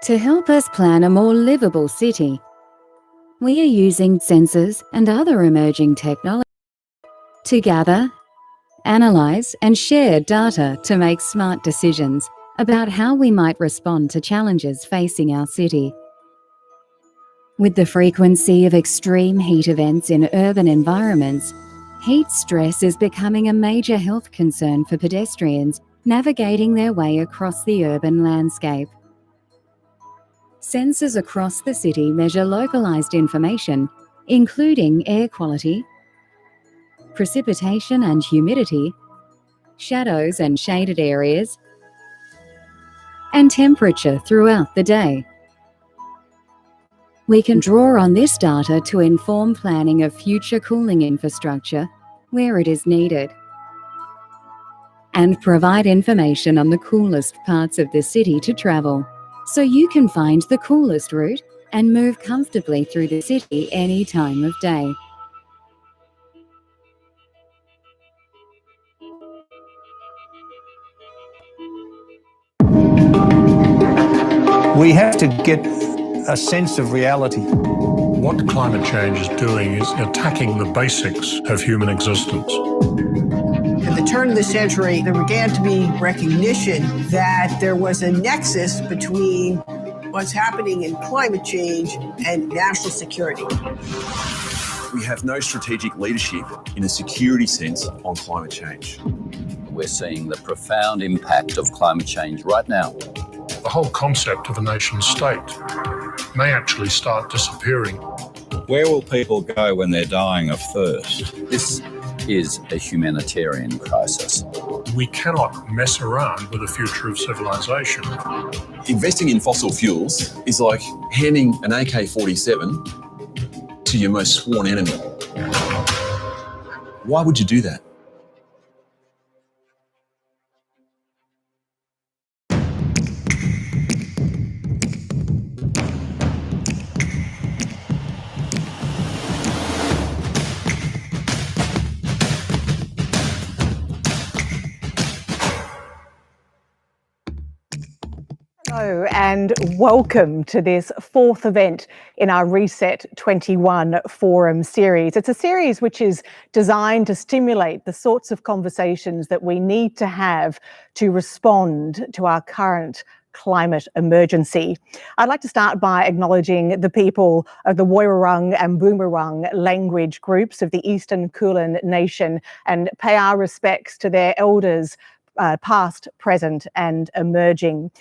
To help us plan a more livable city, we are using sensors and other emerging technology to gather, analyse and share data to make smart decisions about how we might respond to challenges facing our city. With the frequency of extreme heat events in urban environments, heat stress is becoming a major health concern for pedestrians navigating their way across the urban landscape. Sensors across the city measure localised information, including air quality, precipitation and humidity, shadows and shaded areas, and temperature throughout the day. We can draw on this data to inform planning of future cooling infrastructure where it is needed, and provide information on the coolest parts of the city to travel, so you can find the coolest route and move comfortably through the city any time of day. We have to get a sense of reality. What climate change is doing is attacking the basics of human existence. At the turn of the century, there began to be recognition that there was a nexus between what's happening in climate change and national security. We have no strategic leadership in a security sense on climate change. We're seeing the profound impact of climate change right now. The whole concept of a nation state may actually start disappearing. Where will people go when they're dying of thirst? This is a humanitarian crisis. We cannot mess around with the future of civilization. Investing in fossil fuels is like handing an AK-47 to your most sworn enemy. Why would you do that? Hello and welcome to this fourth event in our Reset 21 Forum series. It's a series which is designed to stimulate the sorts of conversations that we need to have to respond to our current climate emergency. I'd like to start by acknowledging the people of the Woiwurrung and Boonwurrung language groups of the Eastern Kulin Nation and pay our respects to their elders, past, present and emerging.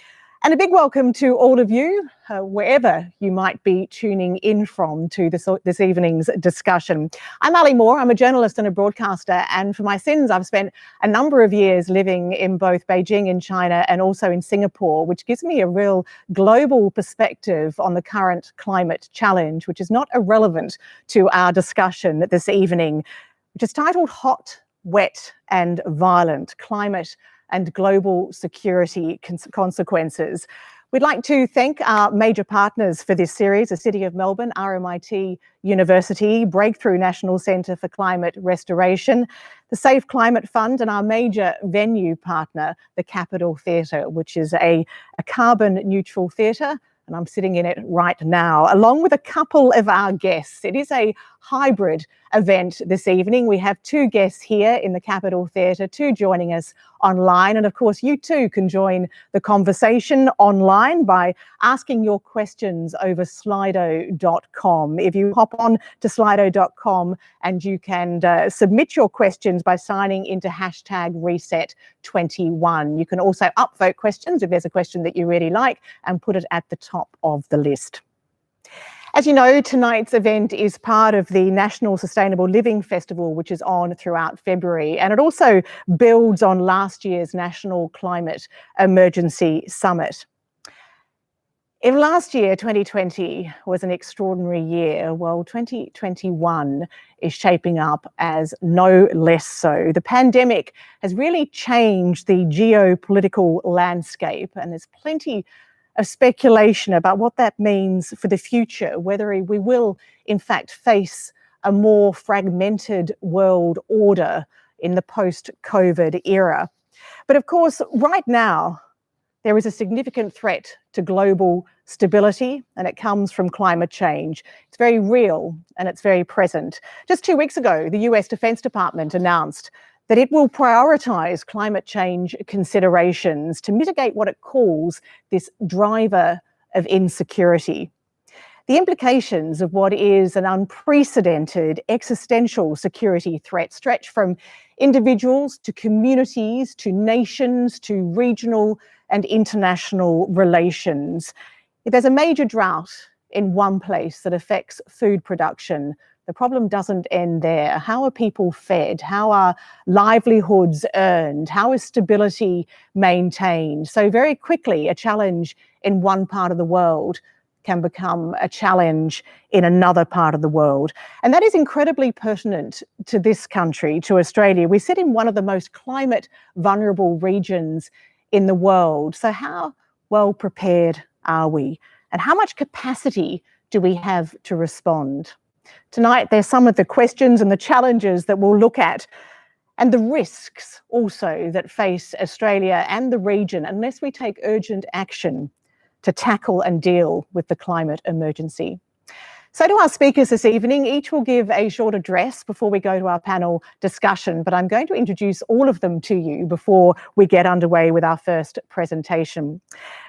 And a big welcome to all of you, wherever you might be tuning in from to this evening's discussion. I'm Ali Moore, I'm a journalist and a broadcaster, and for my sins I've spent a number of years living in both Beijing in China and also in Singapore, which gives me a real global perspective on the current climate challenge, which is not irrelevant to our discussion this evening, which is titled Hot, Wet and Violent: Climate and Global Security Consequences. We'd like to thank our major partners for this series: the City of Melbourne, RMIT University, Breakthrough National Centre for Climate Restoration, the Safe Climate Fund, and our major venue partner, the Capitol Theatre, which is a carbon neutral theatre, and I'm sitting in it right now, along with a couple of our guests. It is a hybrid event this evening. We have two guests here in the Capitol Theatre, two joining us online. And of course, you too can join the conversation online by asking your questions over slido.com. If you hop on to slido.com and you can submit your questions by signing into hashtag Reset21. You can also upvote questions if there's a question that you really like and put it at the top of the list. As you know, tonight's event is part of the National Sustainable Living Festival, which is on throughout February, and it also builds on last year's National Climate Emergency Summit. If last year, 2020, was an extraordinary year, well, 2021 is shaping up as no less so. The pandemic has really changed the geopolitical landscape, and there's plenty of speculation about what that means for the future, whether we will in fact face a more fragmented world order in the post-COVID era. But of course, right now, there is a significant threat to global stability, and it comes from climate change. It's very real and it's very present. Just 2 weeks ago, the US Defense Department announced that it will prioritize climate change considerations to mitigate what it calls this driver of insecurity. The implications of what is an unprecedented existential security threat stretch from individuals to communities to nations to regional and international relations. If there's a major drought in one place that affects food production, the problem doesn't end there. How are people fed? How are livelihoods earned? How is stability maintained? So very quickly, a challenge in one part of the world can become a challenge in another part of the world. And that is incredibly pertinent to this country, to Australia. We sit in one of the most climate vulnerable regions in the world. So how well prepared are we? And how much capacity do we have to respond? Tonight, there's some of the questions and the challenges that we'll look at, and the risks also that face Australia and the region unless we take urgent action to tackle and deal with the climate emergency. So to our speakers this evening, each will give a short address before we go to our panel discussion, but I'm going to introduce all of them to you before we get underway with our first presentation.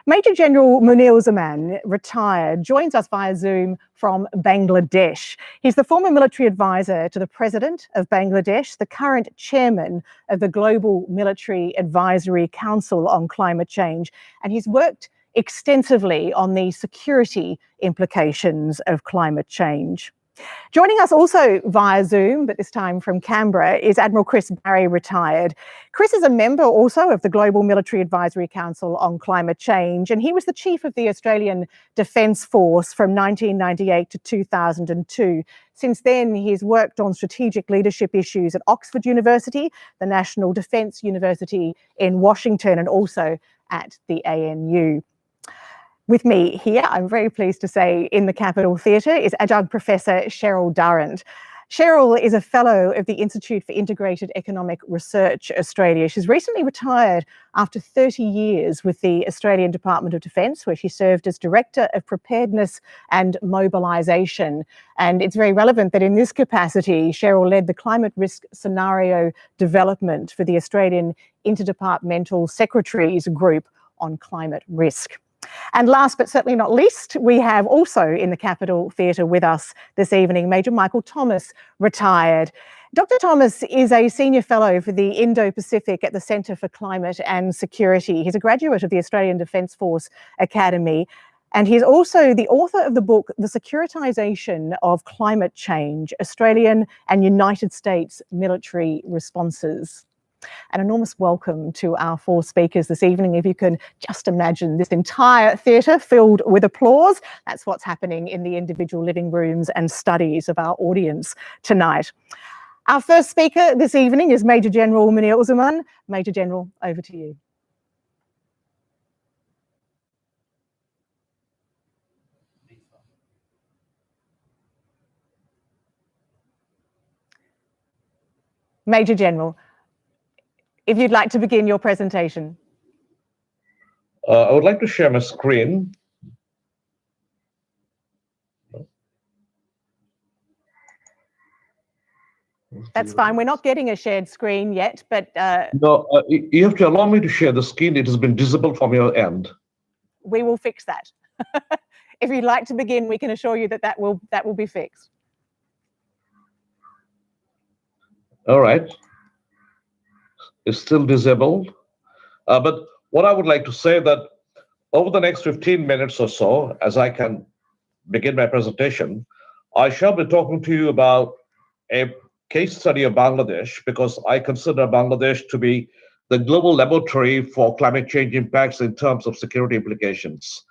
Major General Munir Zaman, retired, joins us via Zoom from Bangladesh. He's the former military advisor to the President of Bangladesh, the current chairman of the Global Military Advisory Council on Climate Change, and he's worked extensively on the security implications of climate change. Joining us also via Zoom, but this time from Canberra, is Admiral Chris Barry, retired. Chris is a member also of the Global Military Advisory Council on Climate Change, and he was the chief of the Australian Defence Force from 1998 to 2002. Since then, he's worked on strategic leadership issues at Oxford University, the National Defence University in Washington, and also at the ANU. With me here, I'm very pleased to say, in the Capitol Theatre is Adjunct Professor Cheryl Durrant. Cheryl is a fellow of the Institute for Integrated Economic Research Australia. She's recently retired after 30 years with the Australian Department of Defence, where she served as Director of Preparedness and Mobilisation. And it's very relevant that in this capacity, Cheryl led the climate risk scenario development for the Australian Interdepartmental Secretaries Group on Climate Risk. And last but certainly not least, we have also in the Capitol Theatre with us this evening, Major Michael Thomas, retired. Dr. Thomas is a senior fellow for the Indo-Pacific at the Centre for Climate and Security. He's a graduate of the Australian Defence Force Academy, and he's also the author of the book, The Securitisation of Climate Change, Australian and United States Military Responses. An enormous welcome to our four speakers this evening. If you can just imagine this entire theatre filled with applause, that's what's happening in the individual living rooms and studies of our audience tonight. Our first speaker this evening is Major General Munir Zaman. Major General, over to you. Major General, if you'd like to begin your presentation. I would like to share my screen. That's fine. We're not getting a shared screen yet, but... No, you have to allow me to share the screen. It has been disabled from your end. We will fix that. If you'd like to begin, we can assure you that that will be fixed. All right. Is still disabled. But what I would like to say that over the next 15 minutes or so, as I can begin my presentation, I shall be talking to you about a case study of Bangladesh, because I consider Bangladesh to be the global laboratory for climate change impacts in terms of security implications.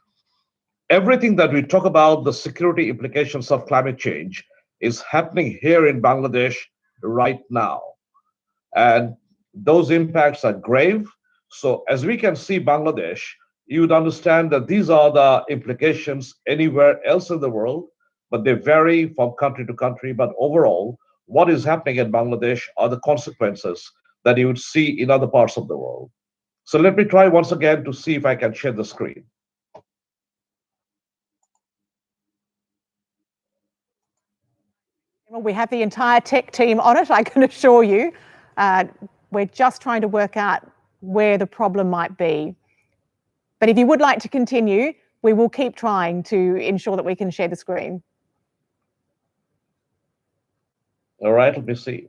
Everything that we talk about, the security implications of climate change, is happening here in Bangladesh right now. And those impacts are grave. So as we can see Bangladesh, you would understand that these are the implications anywhere else in the world, but they vary from country to country. But overall, what is happening in Bangladesh are the consequences that you would see in other parts of the world. So let me try once again to see if I can share the screen. Well, we have the entire tech team on it, I can assure you. We're just trying to work out where the problem might be. But if you would like to continue, we will keep trying to ensure that we can share the screen. All right, let me see.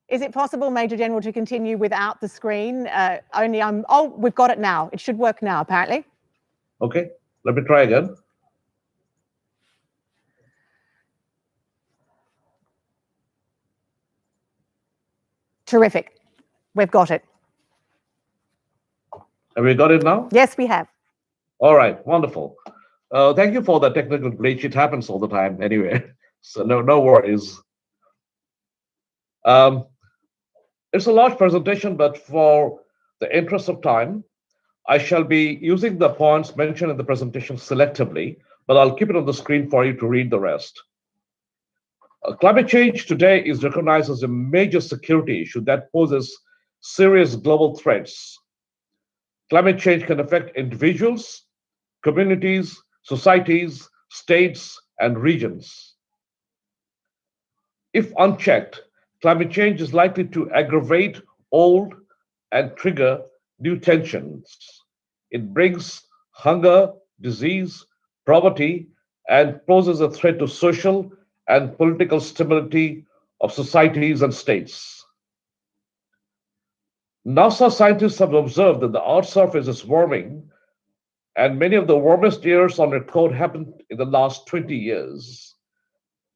Is it possible, Major General, to continue without the screen? Oh, we've got it now. It should work now, apparently. Okay, let me try again. Terrific. We've got it. Have we got it now? Yes, we have. All right, wonderful. Thank you for the technical glitch. It happens all the time anyway, so no worries. It's a large presentation, but for the interest of time, I shall be using the points mentioned in the presentation selectively, but I'll keep it on the screen for you to read the rest. Climate change today is recognized as a major security issue that poses serious global threats. Climate change can affect individuals, communities, societies, states, and regions. If unchecked, climate change is likely to aggravate old and trigger new tensions. It brings hunger, disease, poverty, and poses a threat to social and political stability of societies and states. NASA scientists have observed that the Earth's surface is warming, and many of the warmest years on record happened in the last 20 years.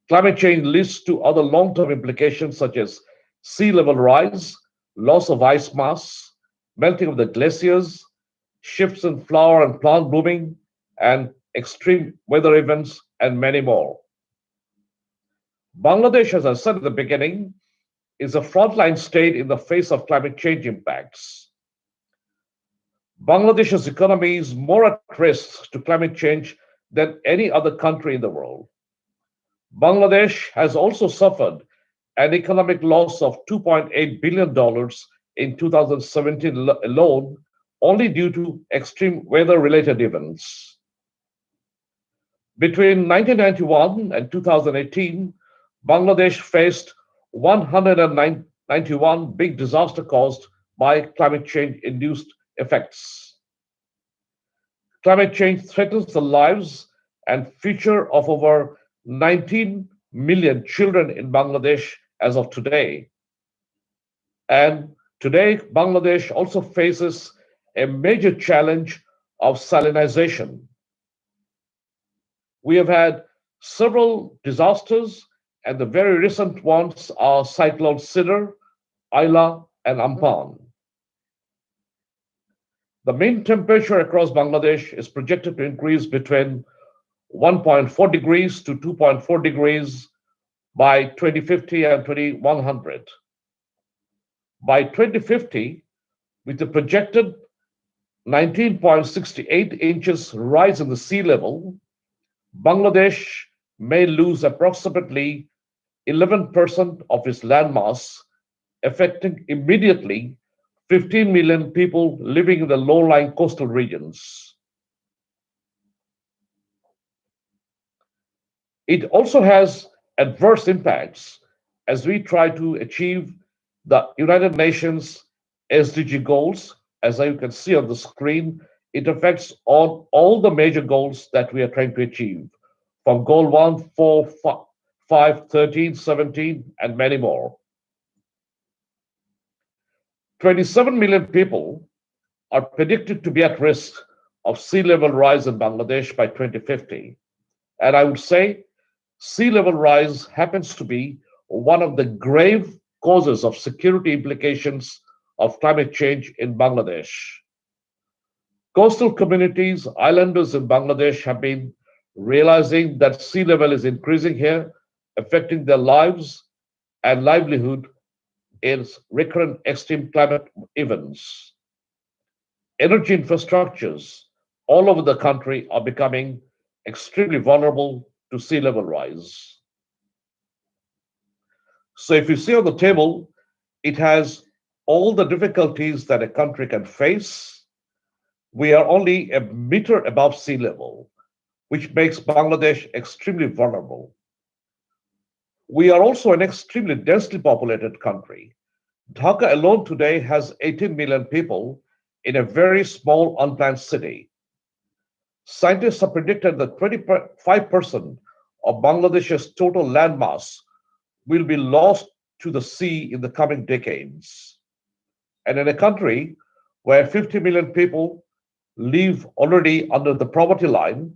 Climate change leads to other long-term implications such as sea level rise, loss of ice mass, melting of the glaciers, shifts in flower and plant blooming, and extreme weather events, and many more. Bangladesh, as I said at the beginning, is a frontline state in the face of climate change impacts. Bangladesh's economy is more at risk to climate change than any other country in the world. Bangladesh has also suffered an economic loss of $2.8 billion in 2017 alone, only due to extreme weather-related events. Between 1991 and 2018, Bangladesh faced 191 big disasters caused by climate change-induced effects. Climate change threatens the lives and future of over 19 million children in Bangladesh as of today. And today, Bangladesh also faces a major challenge of salinization. We have had several disasters, and the very recent ones are Cyclone Sidr, Ayla, and Amphan. The mean temperature across Bangladesh is projected to increase between 1.4 degrees to 2.4 degrees by 2050 and 2100. By 2050, with the projected 19.68 inches rise in the sea level, Bangladesh may lose approximately 11% of its landmass, affecting immediately 15 million people living in the low-lying coastal regions. It also has adverse impacts as we try to achieve the United Nations SDG goals. As you can see on the screen, it affects on all the major goals that we are trying to achieve, from goal 1, 4, 5, 13, 17, and many more. 27 million people are predicted to be at risk of sea level rise in Bangladesh by 2050. And I would say sea level rise happens to be one of the grave causes of security implications of climate change in Bangladesh. Coastal communities, islanders in Bangladesh have been realizing that sea level is increasing here, affecting their lives and livelihood in recurrent extreme climate events. Energy infrastructures all over the country are becoming extremely vulnerable to sea level rise. So if you see on the table, it has all the difficulties that a country can face. We are only a meter above sea level, which makes Bangladesh extremely vulnerable. We are also an extremely densely populated country. Dhaka alone today has 18 million people in a very small unplanned city. Scientists have predicted that 25% of Bangladesh's total landmass will be lost to the sea in the coming decades. And in a country where 50 million people live already under the poverty line,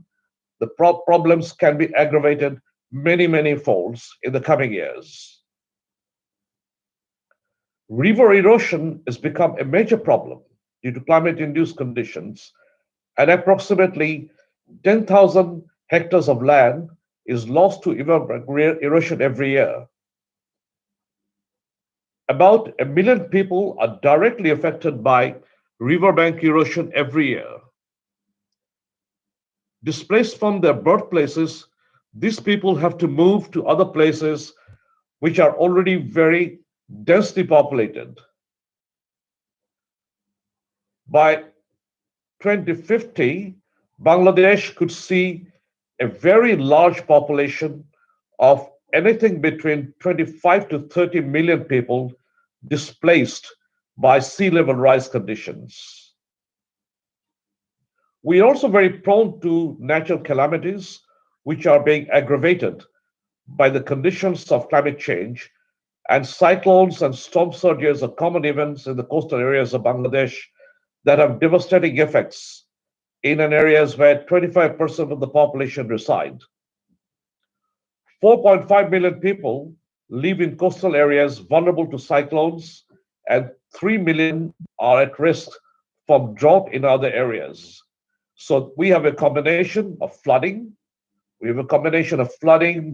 the problems can be aggravated many folds in the coming years. River erosion has become a major problem due to climate-induced conditions, and approximately 10,000 hectares of land is lost to erosion every year. About 1 million people are directly affected by riverbank erosion every year. Displaced from their birthplaces, these people have to move to other places which are already very densely populated. By 2050, Bangladesh could see a very large population of anything between 25 to 30 million people displaced by sea level rise conditions. We are also very prone to natural calamities, which are being aggravated by the conditions of climate change, and cyclones and storm surges are common events in the coastal areas of Bangladesh that have devastating effects in areas where 25% of the population reside. 4.5 million people live in coastal areas vulnerable to cyclones, and 3 million are at risk from drought in other areas. So we have a combination of flooding,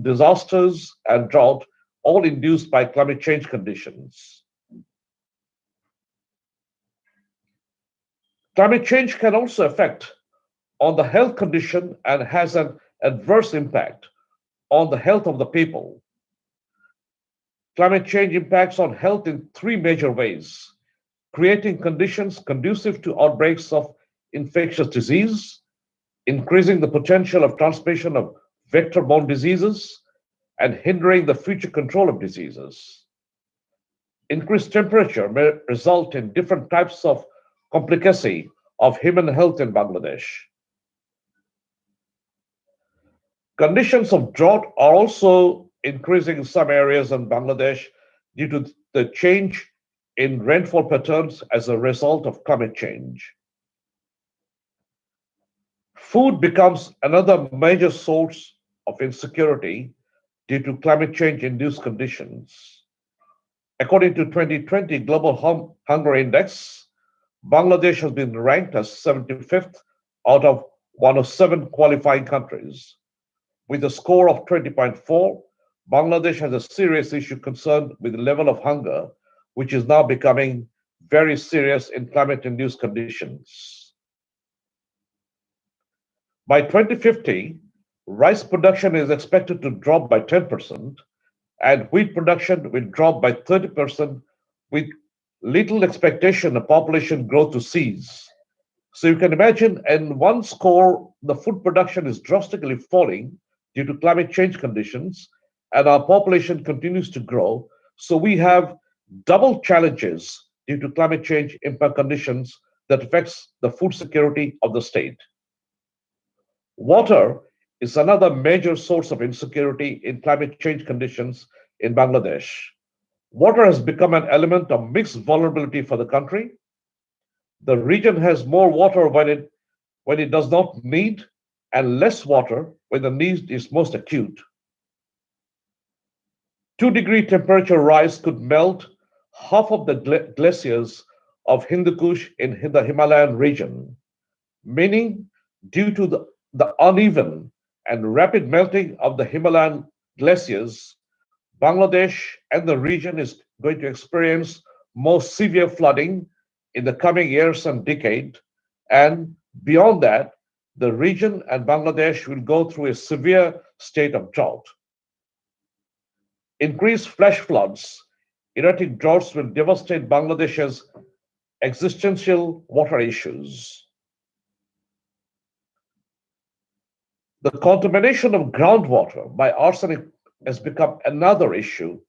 disasters, and drought, all induced by climate change conditions. Climate change can also affect on the health condition and has an adverse impact on the health of the people. Climate change impacts on health in three major ways: creating conditions conducive to outbreaks of infectious disease, increasing the potential of transmission of vector-borne diseases, and hindering the future control of diseases. Increased temperature may result in different types of complicacy of human health in Bangladesh. Conditions of drought are also increasing in some areas in Bangladesh due to the change in rainfall patterns as a result of climate change. Food becomes another major source of insecurity due to climate change-induced conditions. According to 2020 Global Hunger Index, Bangladesh has been ranked as 75th out of 107 qualifying countries. With a score of 20.4, Bangladesh has a serious issue concerned with the level of hunger, which is now becoming very serious in climate-induced conditions. By 2050, rice production is expected to drop by 10%, and wheat production will drop by 30%, with little expectation of population growth to cease. So you can imagine, in one score, the food production is drastically falling due to climate change conditions, and our population continues to grow. So we have double challenges due to climate change impact conditions that affects the food security of the state. Water is another major source of insecurity in climate change conditions in Bangladesh. Water has become an element of mixed vulnerability for the country. The region has more water when it does not need, and less water when the need is most acute. 2-degree temperature rise could melt half of the glaciers of Hindu Kush in the Himalayan region, meaning due to the uneven and rapid melting of the Himalayan glaciers, Bangladesh and the region is going to experience more severe flooding in the coming years and decade. And beyond that, the region and Bangladesh will go through a severe state of drought. Increased flash floods, erratic droughts will devastate Bangladesh's existential water issues. The contamination of groundwater by arsenic has become another issue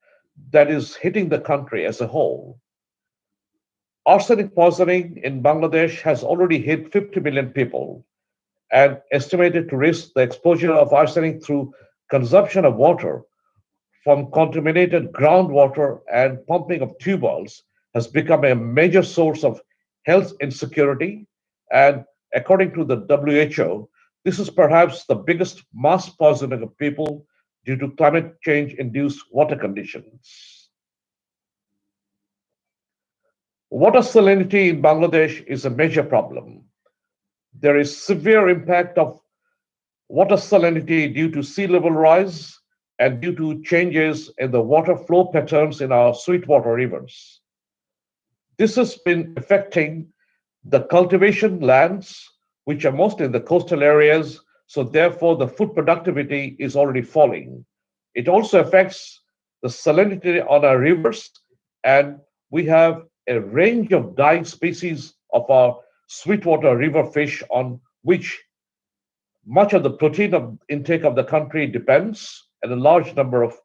that is hitting the country as a whole. Arsenic poisoning in Bangladesh has already hit 50 million people and estimated to risk the exposure of arsenic through consumption of water from contaminated groundwater and pumping of tube wells has become a major source of health insecurity. And according to the WHO, this is perhaps the biggest mass poisoning of people due to climate change-induced water conditions. Water salinity in Bangladesh is a major problem. There is severe impact of water salinity due to sea level rise and due to changes in the water flow patterns in our sweetwater rivers. This has been affecting the cultivation lands, which are mostly in the coastal areas, so therefore the food productivity is already falling. It also affects the salinity on our rivers, and we have a range of dying species of our sweetwater river fish on which much of the protein intake of the country depends, and a large number of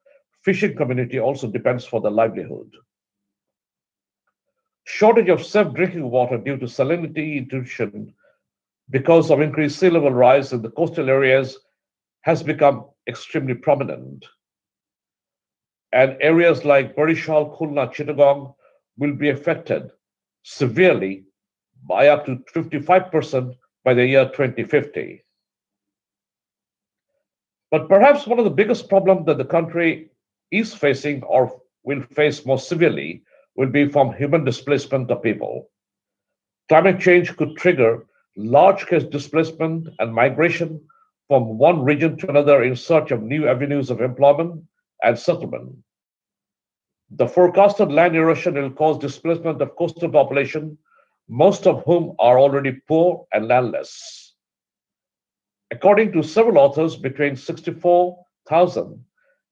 fishing community also depends for their livelihood. Shortage of safe drinking water due to salinity intrusion because of increased sea level rise in the coastal areas has become extremely prominent. And areas like Barishal, Khulna, Chittagong will be affected severely by up to 55% by the year 2050. But perhaps one of the biggest problems that the country is facing or will face more severely will be from human displacement of people. Climate change could trigger large-scale displacement and migration from one region to another in search of new avenues of employment and settlement. The forecasted land erosion will cause displacement of coastal population, most of whom are already poor and landless. According to several authors, between 64,000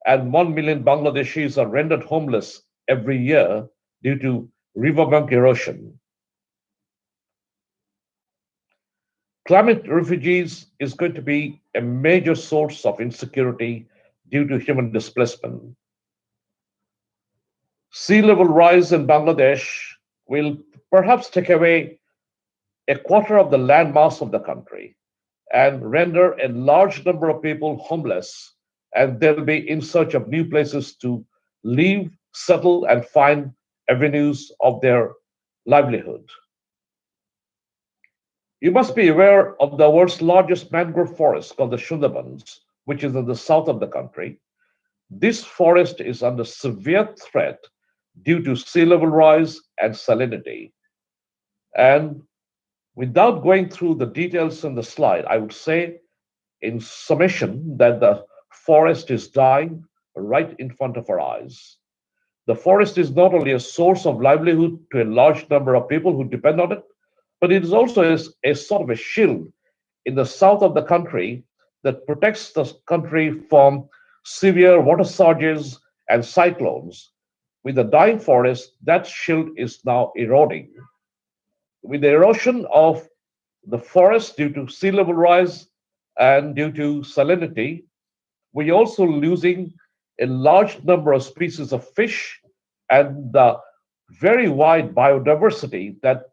and 1 million Bangladeshis are rendered homeless every year due to riverbank erosion. Climate refugees is going to be a major source of insecurity due to human displacement. Sea level rise in Bangladesh will perhaps take away a quarter of the land mass of the country and render a large number of people homeless, and they'll be in search of new places to live, settle, and find avenues of their livelihood. You must be aware of the world's largest mangrove forest called the Sundarbans, which is in the south of the country. This forest is under severe threat due to sea level rise and salinity. And without going through the details in the slide, I would say in summation that the forest is dying right in front of our eyes. The forest is not only a source of livelihood to a large number of people who depend on it, but it is also a sort of a shield in the south of the country that protects the country from severe water surges and cyclones. With the dying forest, that shield is now eroding. With the erosion of the forest due to sea level rise and due to salinity, we're also losing a large number of species of fish and the very wide biodiversity that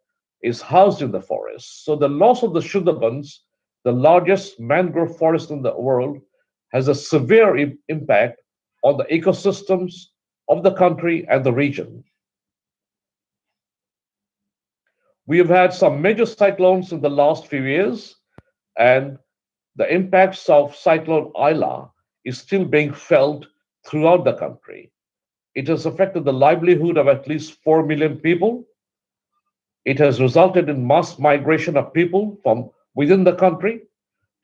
is housed in the forest. So the loss of the Sundarbans, the largest mangrove forest in the world, has a severe impact on the ecosystems of the country and the region. We have had some major cyclones in the last few years, and the impacts of Cyclone Aila is still being felt throughout the country. It has affected the livelihood of at least 4 million people. It has resulted in mass migration of people from within the country.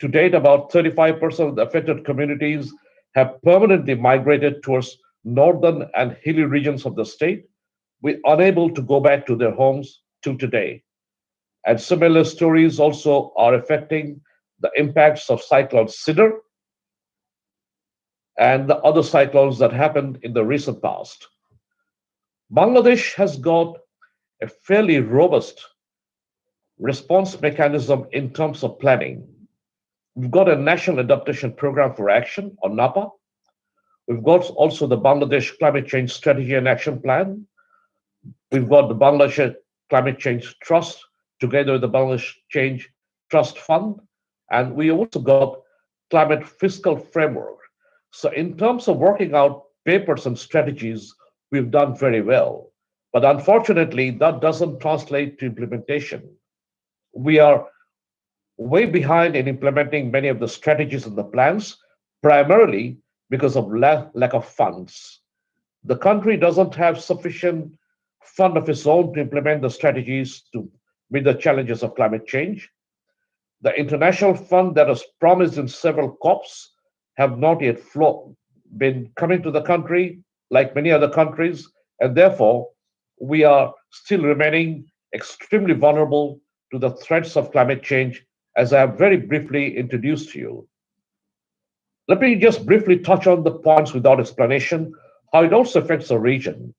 To date, about 35% of the affected communities have permanently migrated towards northern and hilly regions of the state, with unable to go back to their homes till today. And similar stories also are affecting the impacts of Cyclone Sidr and the other cyclones that happened in the recent past. Bangladesh has got a fairly robust response mechanism in terms of planning. We've got a National Adaptation Program for Action, or NAPA. We've got also the Bangladesh Climate Change Strategy and Action Plan. We've got the Bangladesh Climate Change Trust, together with the Bangladesh Change Trust Fund. And we also got Climate Fiscal Framework. So in terms of working out papers and strategies, we've done very well. But unfortunately, that doesn't translate to implementation. We are way behind in implementing many of the strategies and the plans, primarily because of lack of funds. The country doesn't have sufficient fund of its own to implement the strategies to meet the challenges of climate change. The international fund that was promised in several COPs have not yet been coming to the country like many other countries, and therefore we are still remaining extremely vulnerable to the threats of climate change, as I have very briefly introduced to you. Let me just briefly touch on the points without explanation, how it also affects the region.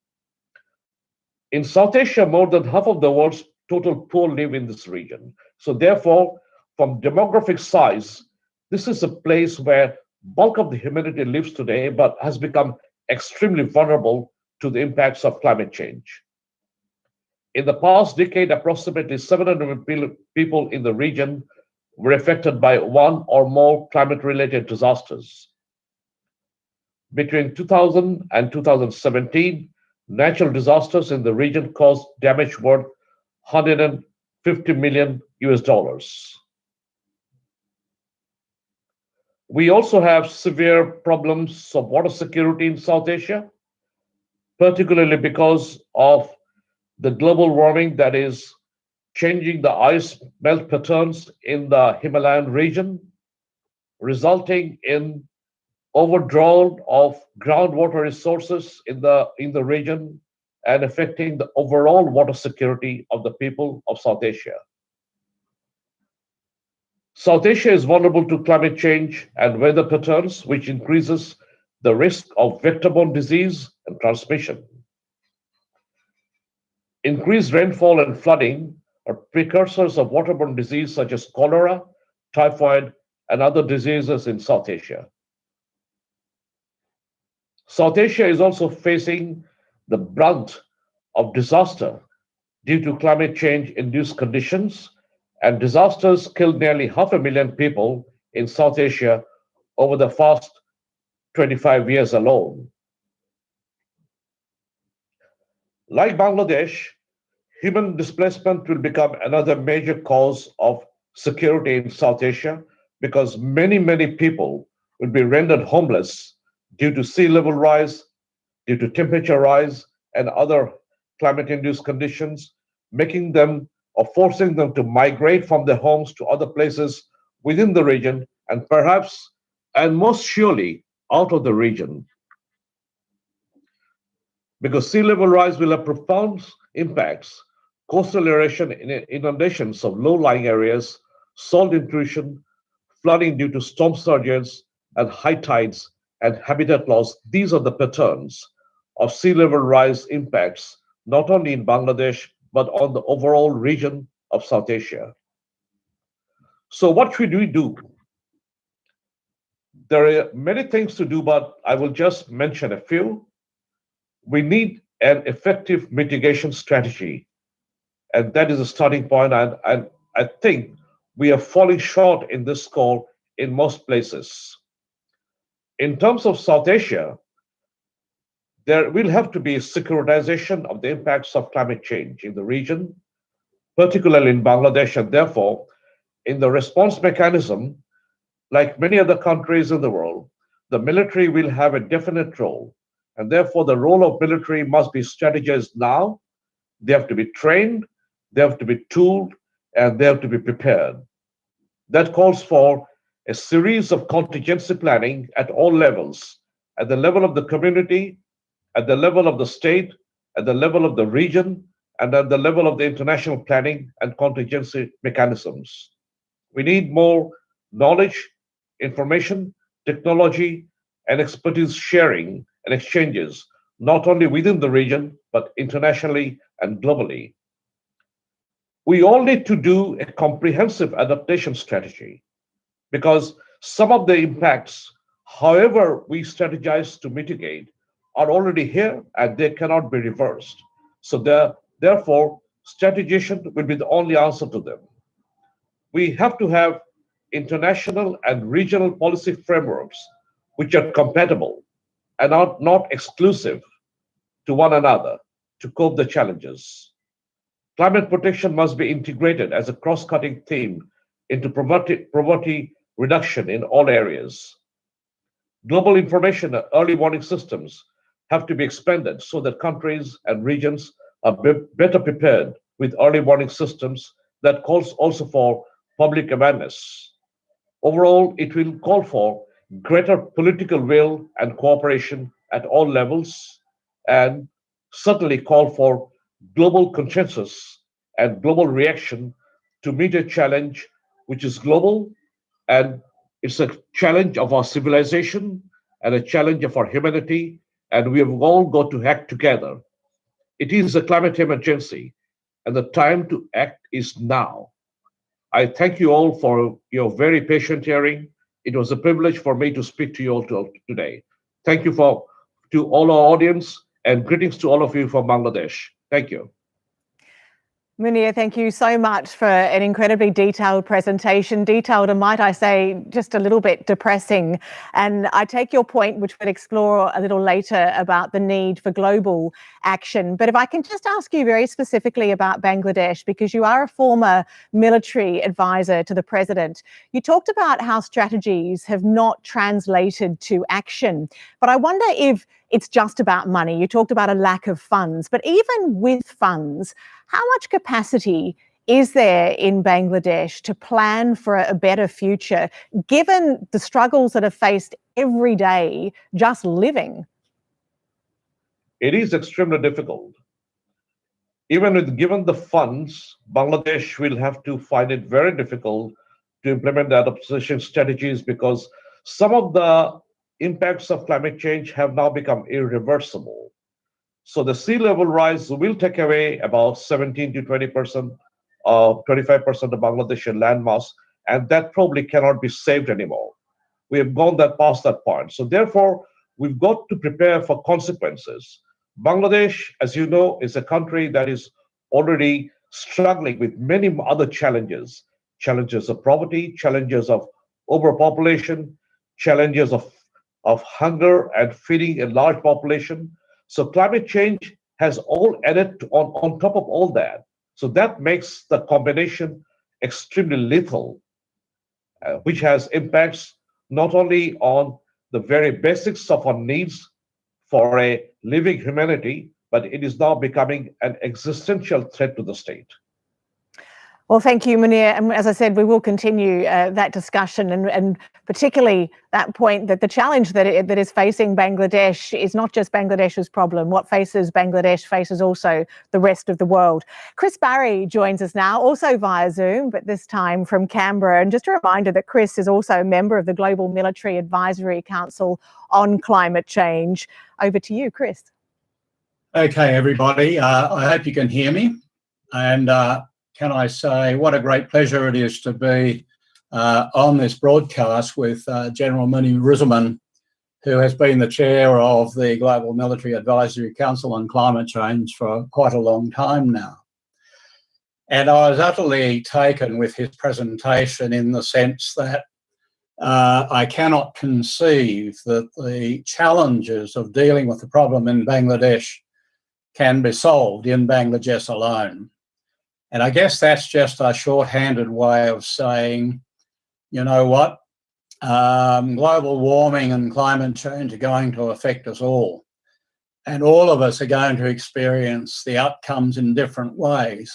In South Asia, more than half of the world's total poor live in this region. So therefore, from demographic size, this is a place where bulk of the humanity lives today, but has become extremely vulnerable to the impacts of climate change. In the past decade, approximately 700 million people in the region were affected by one or more climate-related disasters. Between 2000 and 2017, natural disasters in the region caused damage worth $150 million US. We also have severe problems of water security in South Asia, particularly because of the global warming that is changing the ice melt patterns in the Himalayan region, resulting in overdrawal of groundwater resources in the region and affecting the overall water security of the people of South Asia. South Asia is vulnerable to climate change and weather patterns, which increases the risk of vector-borne disease and transmission. Increased rainfall and flooding are precursors of waterborne disease such as cholera, typhoid, and other diseases in South Asia. South Asia is also facing the brunt of disaster due to climate change-induced conditions, and disasters killed nearly 500,000 people in South Asia over the past 25 years alone. Like Bangladesh, human displacement will become another major cause of security in South Asia because many people will be rendered homeless due to sea level rise, due to temperature rise, and other climate-induced conditions, making them or forcing them to migrate from their homes to other places within the region and perhaps, and most surely, out of the region. Because sea level rise will have profound impacts, coastal erosion, inundations of low-lying areas, salt intrusion, flooding due to storm surges and high tides, and habitat loss. These are the patterns of sea level rise impacts, not only in Bangladesh, but on the overall region of South Asia. So what should we do? There are many things to do, but I will just mention a few. We need an effective mitigation strategy, and that is a starting point. And I think we are falling short in this call in most places. In terms of South Asia, there will have to be a securitization of the impacts of climate change in the region, particularly in Bangladesh, and therefore, in the response mechanism, like many other countries in the world, the military will have a definite role, and therefore the role of military must be strategized now. They have to be trained, they have to be tooled, and they have to be prepared. That calls for a series of contingency planning at all levels, at the level of the community, at the level of the state, at the level of the region, and at the level of the international planning and contingency mechanisms. We need more knowledge, information, technology, and expertise sharing and exchanges, not only within the region, but internationally and globally. We all need to do a comprehensive adaptation strategy because some of the impacts, however we strategize to mitigate, are already here and they cannot be reversed. So therefore, strategization will be the only answer to them. We have to have international and regional policy frameworks which are compatible and are not exclusive to one another to cope the challenges. Climate protection must be integrated as a cross-cutting theme into poverty reduction in all areas. Global information and early warning systems have to be expanded so that countries and regions are better prepared with early warning systems that calls also for public awareness. Overall, it will call for greater political will and cooperation at all levels and certainly call for global consensus and global reaction to meet a challenge which is global and it's a challenge of our civilization and a challenge of our humanity, and we have all got to act together. It is a climate emergency, and the time to act is now. I thank you all for your very patient hearing. It was a privilege for me to speak to you all today. Thank you to all our audience, and greetings to all of you from Bangladesh. Thank you. Munir, thank you so much for an incredibly detailed presentation. Detailed and, might I say, just a little bit depressing. And I take your point, which we'll explore a little later, about the need for global action. But if I can just ask you very specifically about Bangladesh, because you are a former military advisor to the president. You talked about how strategies have not translated to action. But I wonder if it's just about money. You talked about a lack of funds, but even with funds, how much capacity is there in Bangladesh to plan for a better future, given the struggles that are faced every day just living? It is extremely difficult. Even given the funds, Bangladesh will have to find it very difficult to implement the adaptation strategies because some of the impacts of climate change have now become irreversible. So the sea level rise will take away about 17 to 20%, 25% of Bangladeshi landmass, and that probably cannot be saved anymore. We have gone past that point. So therefore, we've got to prepare for consequences. Bangladesh, as you know, is a country that is already struggling with many other challenges of poverty, challenges of overpopulation, challenges of hunger and feeding a large population. So climate change has all added on top of all that. So that makes the combination extremely lethal, which has impacts not only on the very basics of our needs for a living humanity, but it is now becoming an existential threat to the state. Well, thank you, Munir. And as I said, we will continue that discussion and particularly that point that the challenge that is facing Bangladesh is not just Bangladesh's problem. What faces Bangladesh faces also the rest of the world. Chris Barry joins us now, also via Zoom, but this time from Canberra. And just a reminder that Chris is also a member of the Global Military Advisory Council on Climate Change. Over to you, Chris. Okay, everybody. I hope you can hear me. And can I say what a great pleasure it is to be on this broadcast with General Munir Rizalman, who has been the chair of the Global Military Advisory Council on Climate Change for quite a long time now. And I was utterly taken with his presentation in the sense that I cannot conceive that the challenges of dealing with the problem in Bangladesh can be solved in Bangladesh alone. And I guess that's just a shorthanded way of saying, you know what, global warming and climate change are going to affect us all. And all of us are going to experience the outcomes in different ways.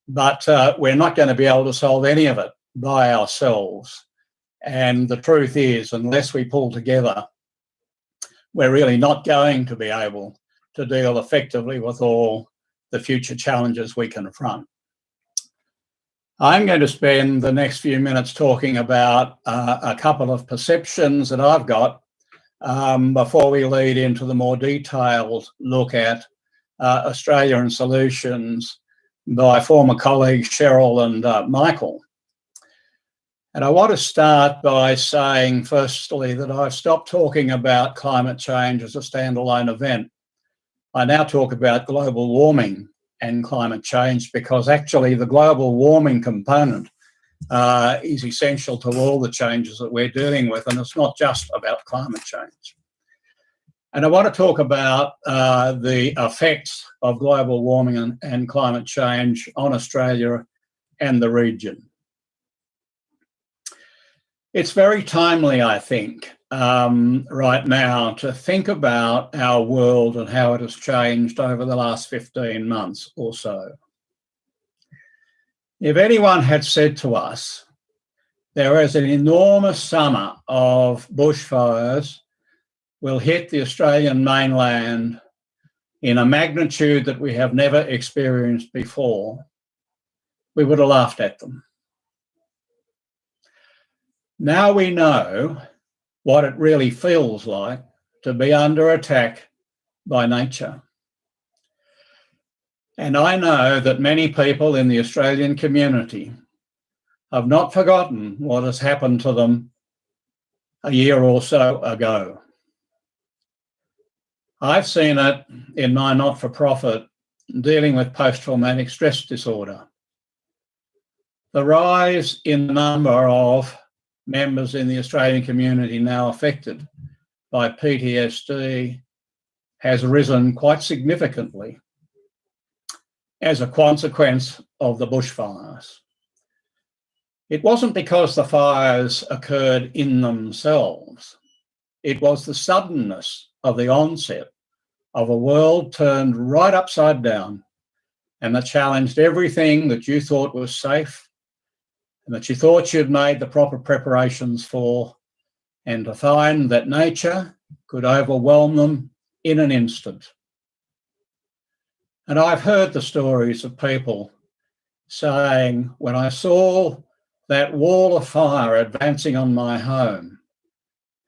But we're not going to be able to solve any of it by ourselves. And the truth is, unless we pull together, we're really not going to be able to deal effectively with all the future challenges we confront. I'm going to spend the next few minutes talking about a couple of perceptions that I've got before we lead into the more detailed look at Australia and solutions by former colleagues Cheryl and Michael. And I want to start by saying, firstly, that I've stopped talking about climate change as a standalone event. I now talk about global warming and climate change because actually the global warming component is essential to all the changes that we're dealing with, and it's not just about climate change. And I want to talk about the effects of global warming and climate change on Australia and the region. It's very timely, I think, right now to think about our world and how it has changed over the last 15 months or so. If anyone had said to us, there is an enormous summer of bushfires will hit the Australian mainland in a magnitude that we have never experienced before, we would have laughed at them. Now we know what it really feels like to be under attack by nature. And I know that many people in the Australian community have not forgotten what has happened to them a year or so ago. I've seen it in my not-for-profit dealing with post-traumatic stress disorder. The rise in the number of members in the Australian community now affected by PTSD has risen quite significantly as a consequence of the bushfires. It wasn't because the fires occurred in themselves. It was the suddenness of the onset of a world turned right upside down and that challenged everything that you thought was safe and that you thought you'd made the proper preparations for, and to find that nature could overwhelm them in an instant. And I've heard the stories of people saying, when I saw that wall of fire advancing on my home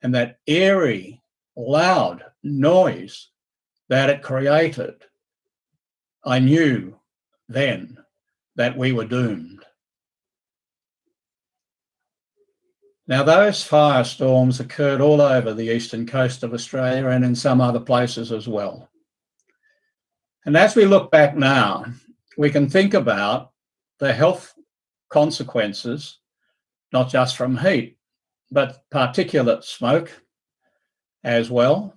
and that eerie, loud noise that it created, I knew then that we were doomed. Now, those firestorms occurred all over the eastern coast of Australia and in some other places as well. And as we look back now, we can think about the health consequences, not just from heat, but particulate smoke as well.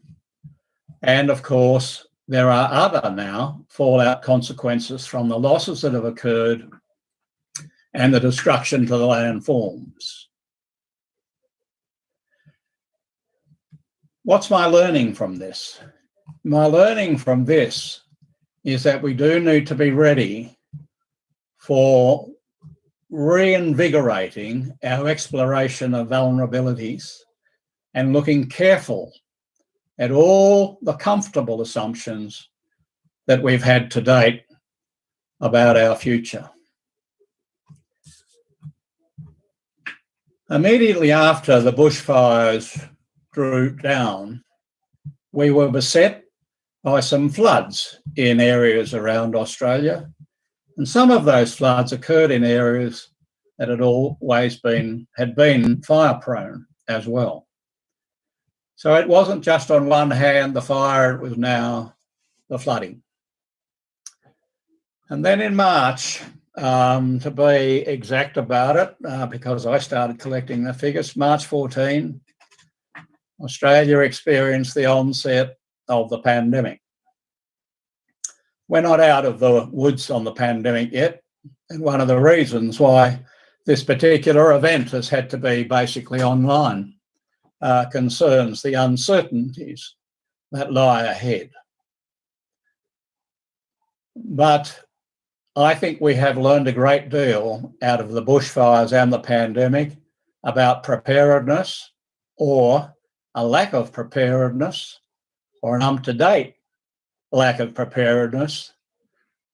And of course, there are other now fallout consequences from the losses that have occurred and the destruction to the landforms. What's my learning from this? My learning from this is that we do need to be ready for reinvigorating our exploration of vulnerabilities and looking careful at all the comfortable assumptions that we've had to date about our future. Immediately after the bushfires drew down, we were beset by some floods in areas around Australia. And some of those floods occurred in areas that had been fire prone as well. So it wasn't just on one hand the fire, it was now the flooding. And then in March, to be exact about it, because I started collecting the figures, March 14, Australia experienced the onset of the pandemic. We're not out of the woods on the pandemic yet, and one of the reasons why this particular event has had to be basically online concerns the uncertainties that lie ahead. But I think we have learned a great deal out of the bushfires and the pandemic about preparedness, or a lack of preparedness, or an up-to-date lack of preparedness.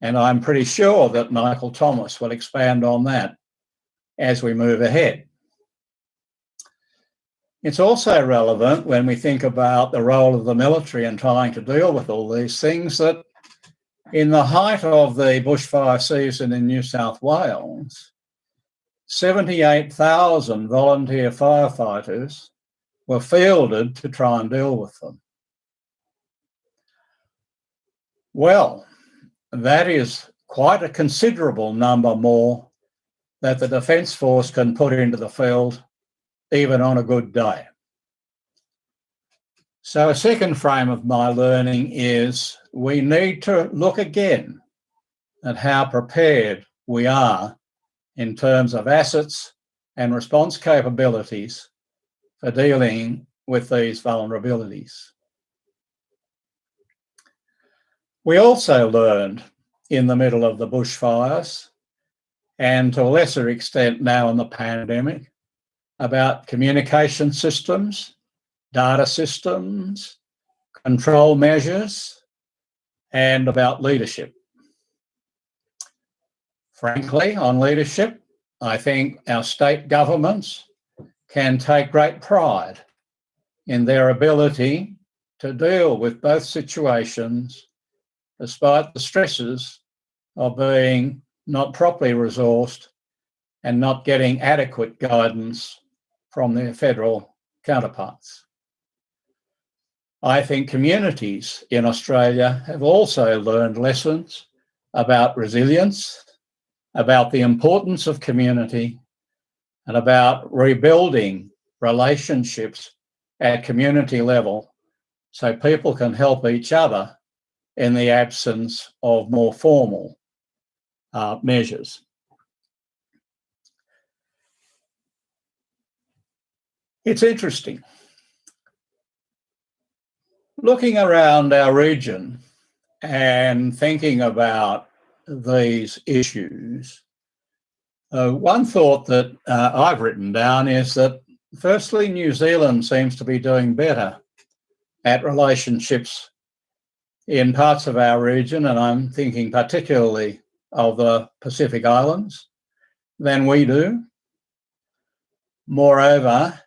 And I'm pretty sure that Michael Thomas will expand on that as we move ahead. It's also relevant when we think about the role of the military in trying to deal with all these things, that in the height of the bushfire season in New South Wales, 78,000 volunteer firefighters were fielded to try and deal with them. Well, that is quite a considerable number more that the Defence Force can put into the field even on a good day. So a second frame of my learning is we need to look again at how prepared we are in terms of assets and response capabilities for dealing with these vulnerabilities. We also learned in the middle of the bushfires, and to a lesser extent now in the pandemic, about communication systems, data systems, control measures, and about leadership. Frankly, on leadership, I think our state governments can take great pride in their ability to deal with both situations despite the stresses of being not properly resourced and not getting adequate guidance from their federal counterparts. I think communities in Australia have also learned lessons about resilience, about the importance of community, and about rebuilding relationships at community level so people can help each other in the absence of more formal measures. It's interesting. Looking around our region and thinking about these issues, one thought that I've written down is that, firstly, New Zealand seems to be doing better at relationships in parts of our region, and I'm thinking particularly of the Pacific Islands, than we do. Moreover,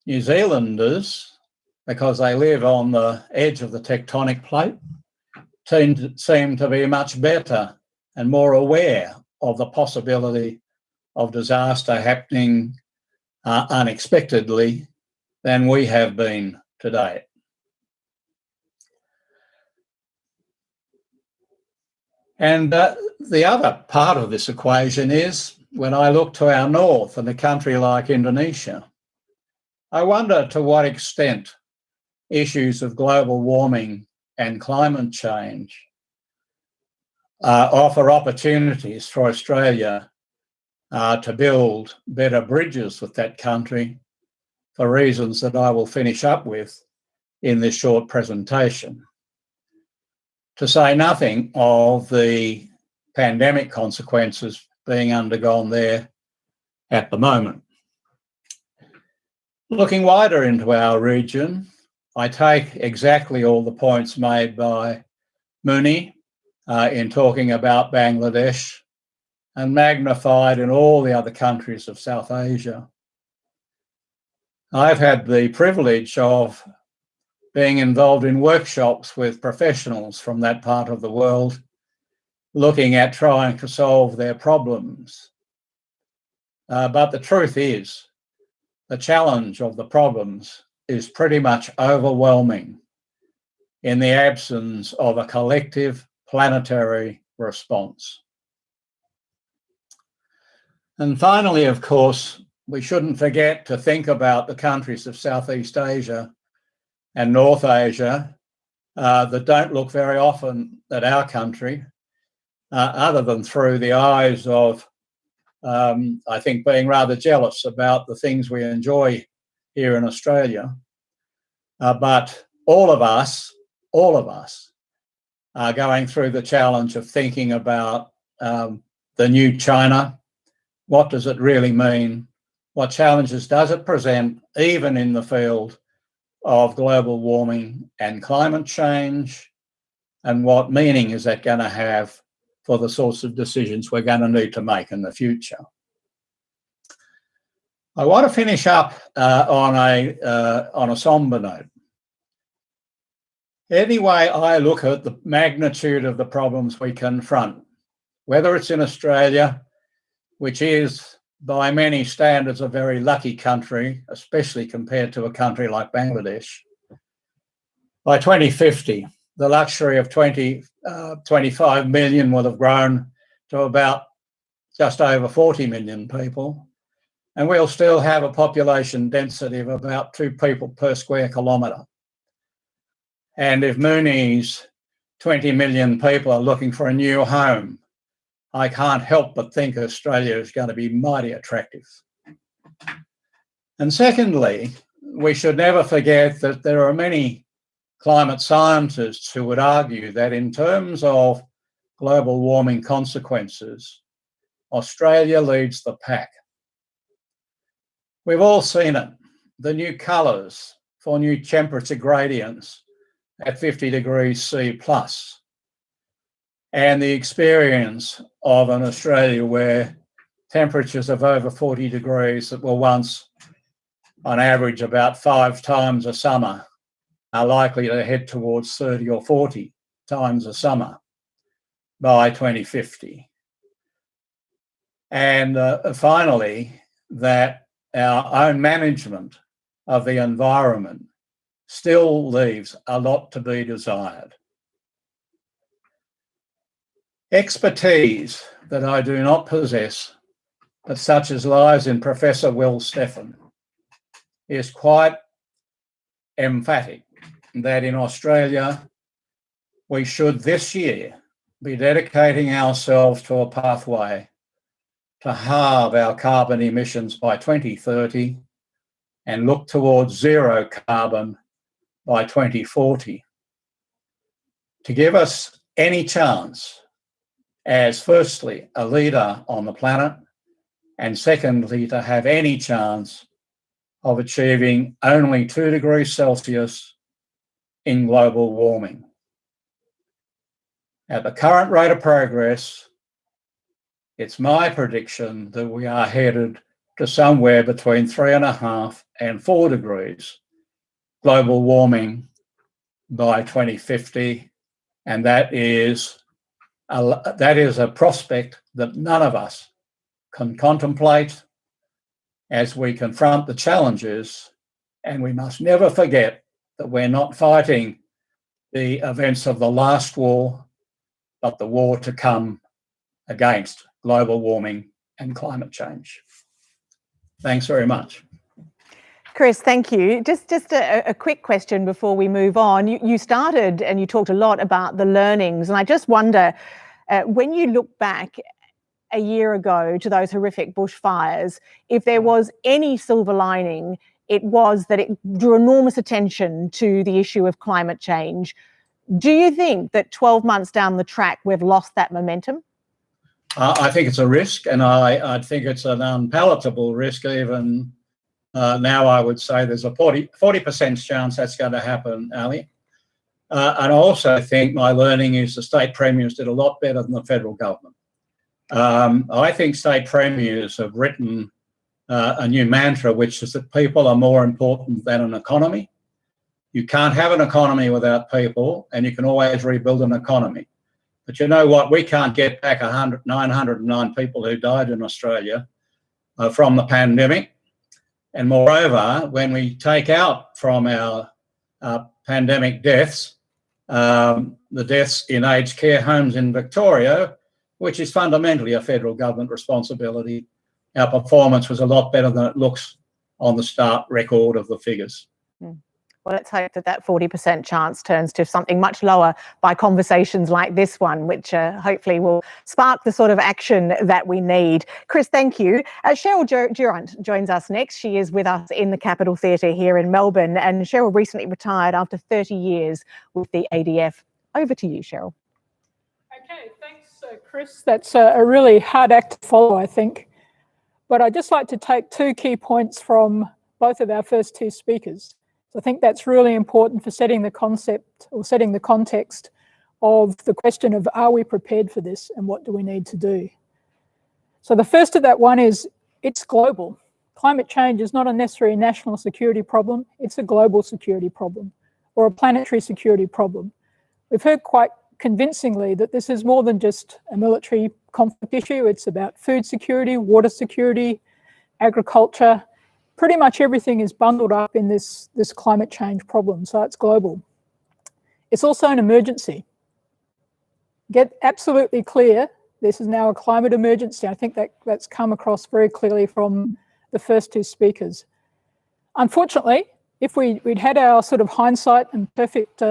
New Zealanders, because they live on the edge of the tectonic plate, seem to be much better and more aware of the possibility of disaster happening unexpectedly than we have been to date. And the other part of this equation is, when I look to our north and a country like Indonesia, I wonder to what extent issues of global warming and climate change offer opportunities for Australia to build better bridges with that country, for reasons that I will finish up with in this short presentation. To say nothing of the pandemic consequences being undergone there at the moment. Looking wider into our region, I take exactly all the points made by Muni in talking about Bangladesh, and magnified in all the other countries of South Asia. I've had the privilege of being involved in workshops with professionals from that part of the world, looking at trying to solve their problems. But the truth is, the challenge of the problems is pretty much overwhelming in the absence of a collective planetary response. And finally, of course, we shouldn't forget to think about the countries of Southeast Asia and North Asia that don't look very often at our country, other than through the eyes of, I think, being rather jealous about the things we enjoy here in Australia. But all of us are going through the challenge of thinking about the new China. What does it really mean? What challenges does it present, even in the field of global warming and climate change? And what meaning is that going to have for the sorts of decisions we're going to need to make in the future? I want to finish up on a somber note. Any way I look at the magnitude of the problems we confront, whether it's in Australia, which is by many standards a very lucky country, especially compared to a country like Bangladesh, by 2050, the luxury of 25 million will have grown to about just over 40 million people. And we'll still have a population density of about 2 people per square kilometre. And if Mooney's 20 million people are looking for a new home, I can't help but think Australia is going to be mighty attractive. And secondly, we should never forget that there are many climate scientists who would argue that in terms of global warming consequences, Australia leads the pack. We've all seen it, the new colours for new temperature gradients at 50 degrees C plus, and the experience of an Australia where temperatures of over 40 degrees that were once on average about 5 times a summer are likely to head towards 30 or 40 times a summer by 2050. And finally, that our own management of the environment still leaves a lot to be desired. Expertise that I do not possess, but such as lies in Professor Will Steffen, is quite emphatic that in Australia we should this year be dedicating ourselves to a pathway to halve our carbon emissions by 2030 and look towards zero carbon by 2040. To give us any chance as firstly a leader on the planet, and secondly to have any chance of achieving only 2 degrees Celsius in global warming. At the current rate of progress, it's my prediction that we are headed to somewhere between 3.5 and 4 degrees global warming by 2050, and that is a prospect that none of us can contemplate as we confront the challenges. And we must never forget that we're not fighting the events of the last war, but the war to come against global warming and climate change. Thanks very much. Chris, thank you. Just a quick question before we move on. You started and you talked a lot about the learnings, and I just wonder, when you look back a year ago to those horrific bushfires, if there was any silver lining, it was that it drew enormous attention to the issue of climate change. Do you think that 12 months down the track we've lost that momentum? I think it's a risk, and I think it's an unpalatable risk even. Now I would say there's a 40% chance that's going to happen, Ali. And I also think my learning is the state premiers did a lot better than the federal government. I think state premiers have written a new mantra, which is that people are more important than an economy. You can't have an economy without people, and you can always rebuild an economy. But you know what? We can't get back 909 people who died in Australia from the pandemic. And moreover, when we take out from our pandemic deaths, the deaths in aged care homes in Victoria, which is fundamentally a federal government responsibility, our performance was a lot better than it looks on the start record of the figures. Well, let's hope that 40% chance turns to something much lower by conversations like this one, which hopefully will spark the sort of action that we need. Chris, thank you. Cheryl Durant joins us next. She is with us in the Capitol Theatre here in Melbourne, and Cheryl recently retired after 30 years with the ADF. Over to you, Cheryl. Okay, thanks, Chris. That's a really hard act to follow, I think. But I'd just like to take 2 key points from both of our first 2 speakers. I think that's really important for setting the concept or setting the context of the question of, are we prepared for this and what do we need to do? So the first of that one is, it's global. climate change is not a necessarily national security problem, it's a global security problem or a planetary security problem. We've heard quite convincingly that this is more than just a military conflict issue. It's about food security, water security, agriculture. Pretty much everything is bundled up in this climate change problem, so it's global. It's also an emergency. Get absolutely clear, this is now a climate emergency. I think that's come across very clearly from the first two speakers. Unfortunately, if we'd had our sort of hindsight and perfect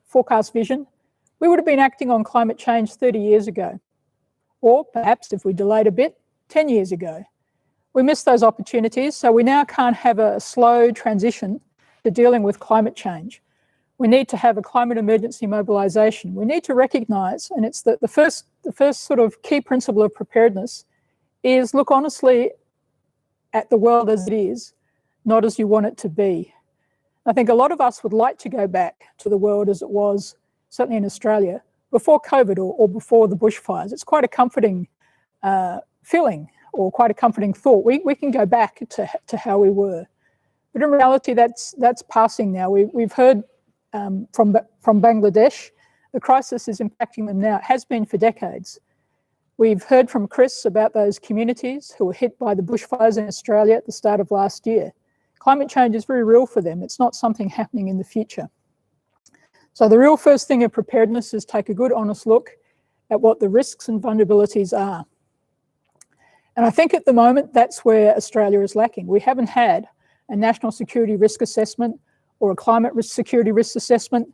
forecast vision, we would have been acting on climate change 30 years ago. Or perhaps if we delayed a bit, 10 years ago. We missed those opportunities, so we now can't have a slow transition to dealing with climate change. We need to have a climate emergency mobilisation. We need to recognise, and it's the first sort of key principle of preparedness is look honestly at the world as it is, not as you want it to be. I think a lot of us would like to go back to the world as it was, certainly in Australia, before COVID or before the bushfires. It's quite a comforting feeling or quite a comforting thought. We can go back to how we were. But in reality, that's passing now. We've heard from Bangladesh, the crisis is impacting them now. It has been for decades. We've heard from Chris about those communities who were hit by the bushfires in Australia at the start of last year. Climate change is very real for them. It's not something happening in the future. So the real first thing of preparedness is take a good, honest look at what the risks and vulnerabilities are. And I think at the moment, that's where Australia is lacking. We haven't had a national security risk assessment or a climate security risk assessment.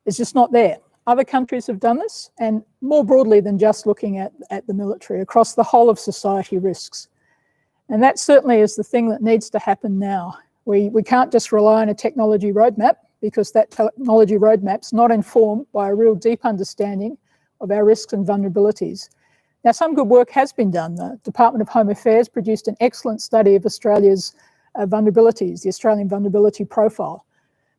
It's just not there. Other countries have done this, and more broadly than just looking at the military, across the whole of society risks. And that certainly is the thing that needs to happen now. We can't just rely on a technology roadmap, because that technology roadmap's not informed by a real deep understanding of our risks and vulnerabilities. Now, some good work has been done. The Department of Home Affairs produced an excellent study of Australia's vulnerabilities, the Australian Vulnerability Profile.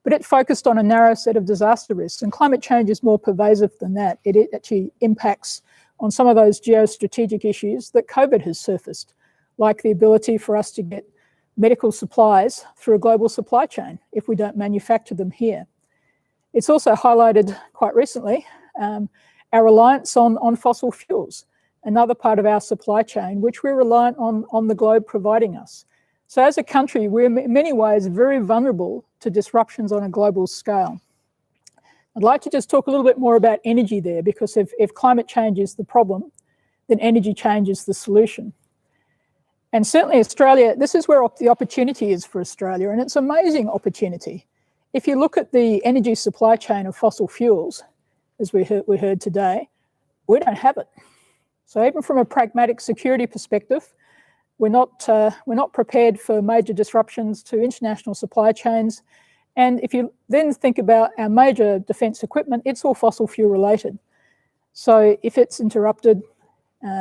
But it focused on a narrow set of disaster risks, and climate change is more pervasive than that. It actually impacts on some of those geostrategic issues that COVID has surfaced, like the ability for us to get medical supplies through a global supply chain if we don't manufacture them here. It's also highlighted quite recently our reliance on fossil fuels, another part of our supply chain, which we're reliant on the globe providing us. So as a country, we're in many ways very vulnerable to disruptions on a global scale. I'd like to just talk a little bit more about energy there, because if climate change is the problem, then energy change is the solution. And certainly Australia, this is where the opportunity is for Australia, and it's an amazing opportunity. If you look at the energy supply chain of fossil fuels, as we heard today, we don't have it. So even from a pragmatic security perspective, we're not prepared for major disruptions to international supply chains. And if you then think about our major defence equipment, it's all fossil fuel related. So if it's interrupted,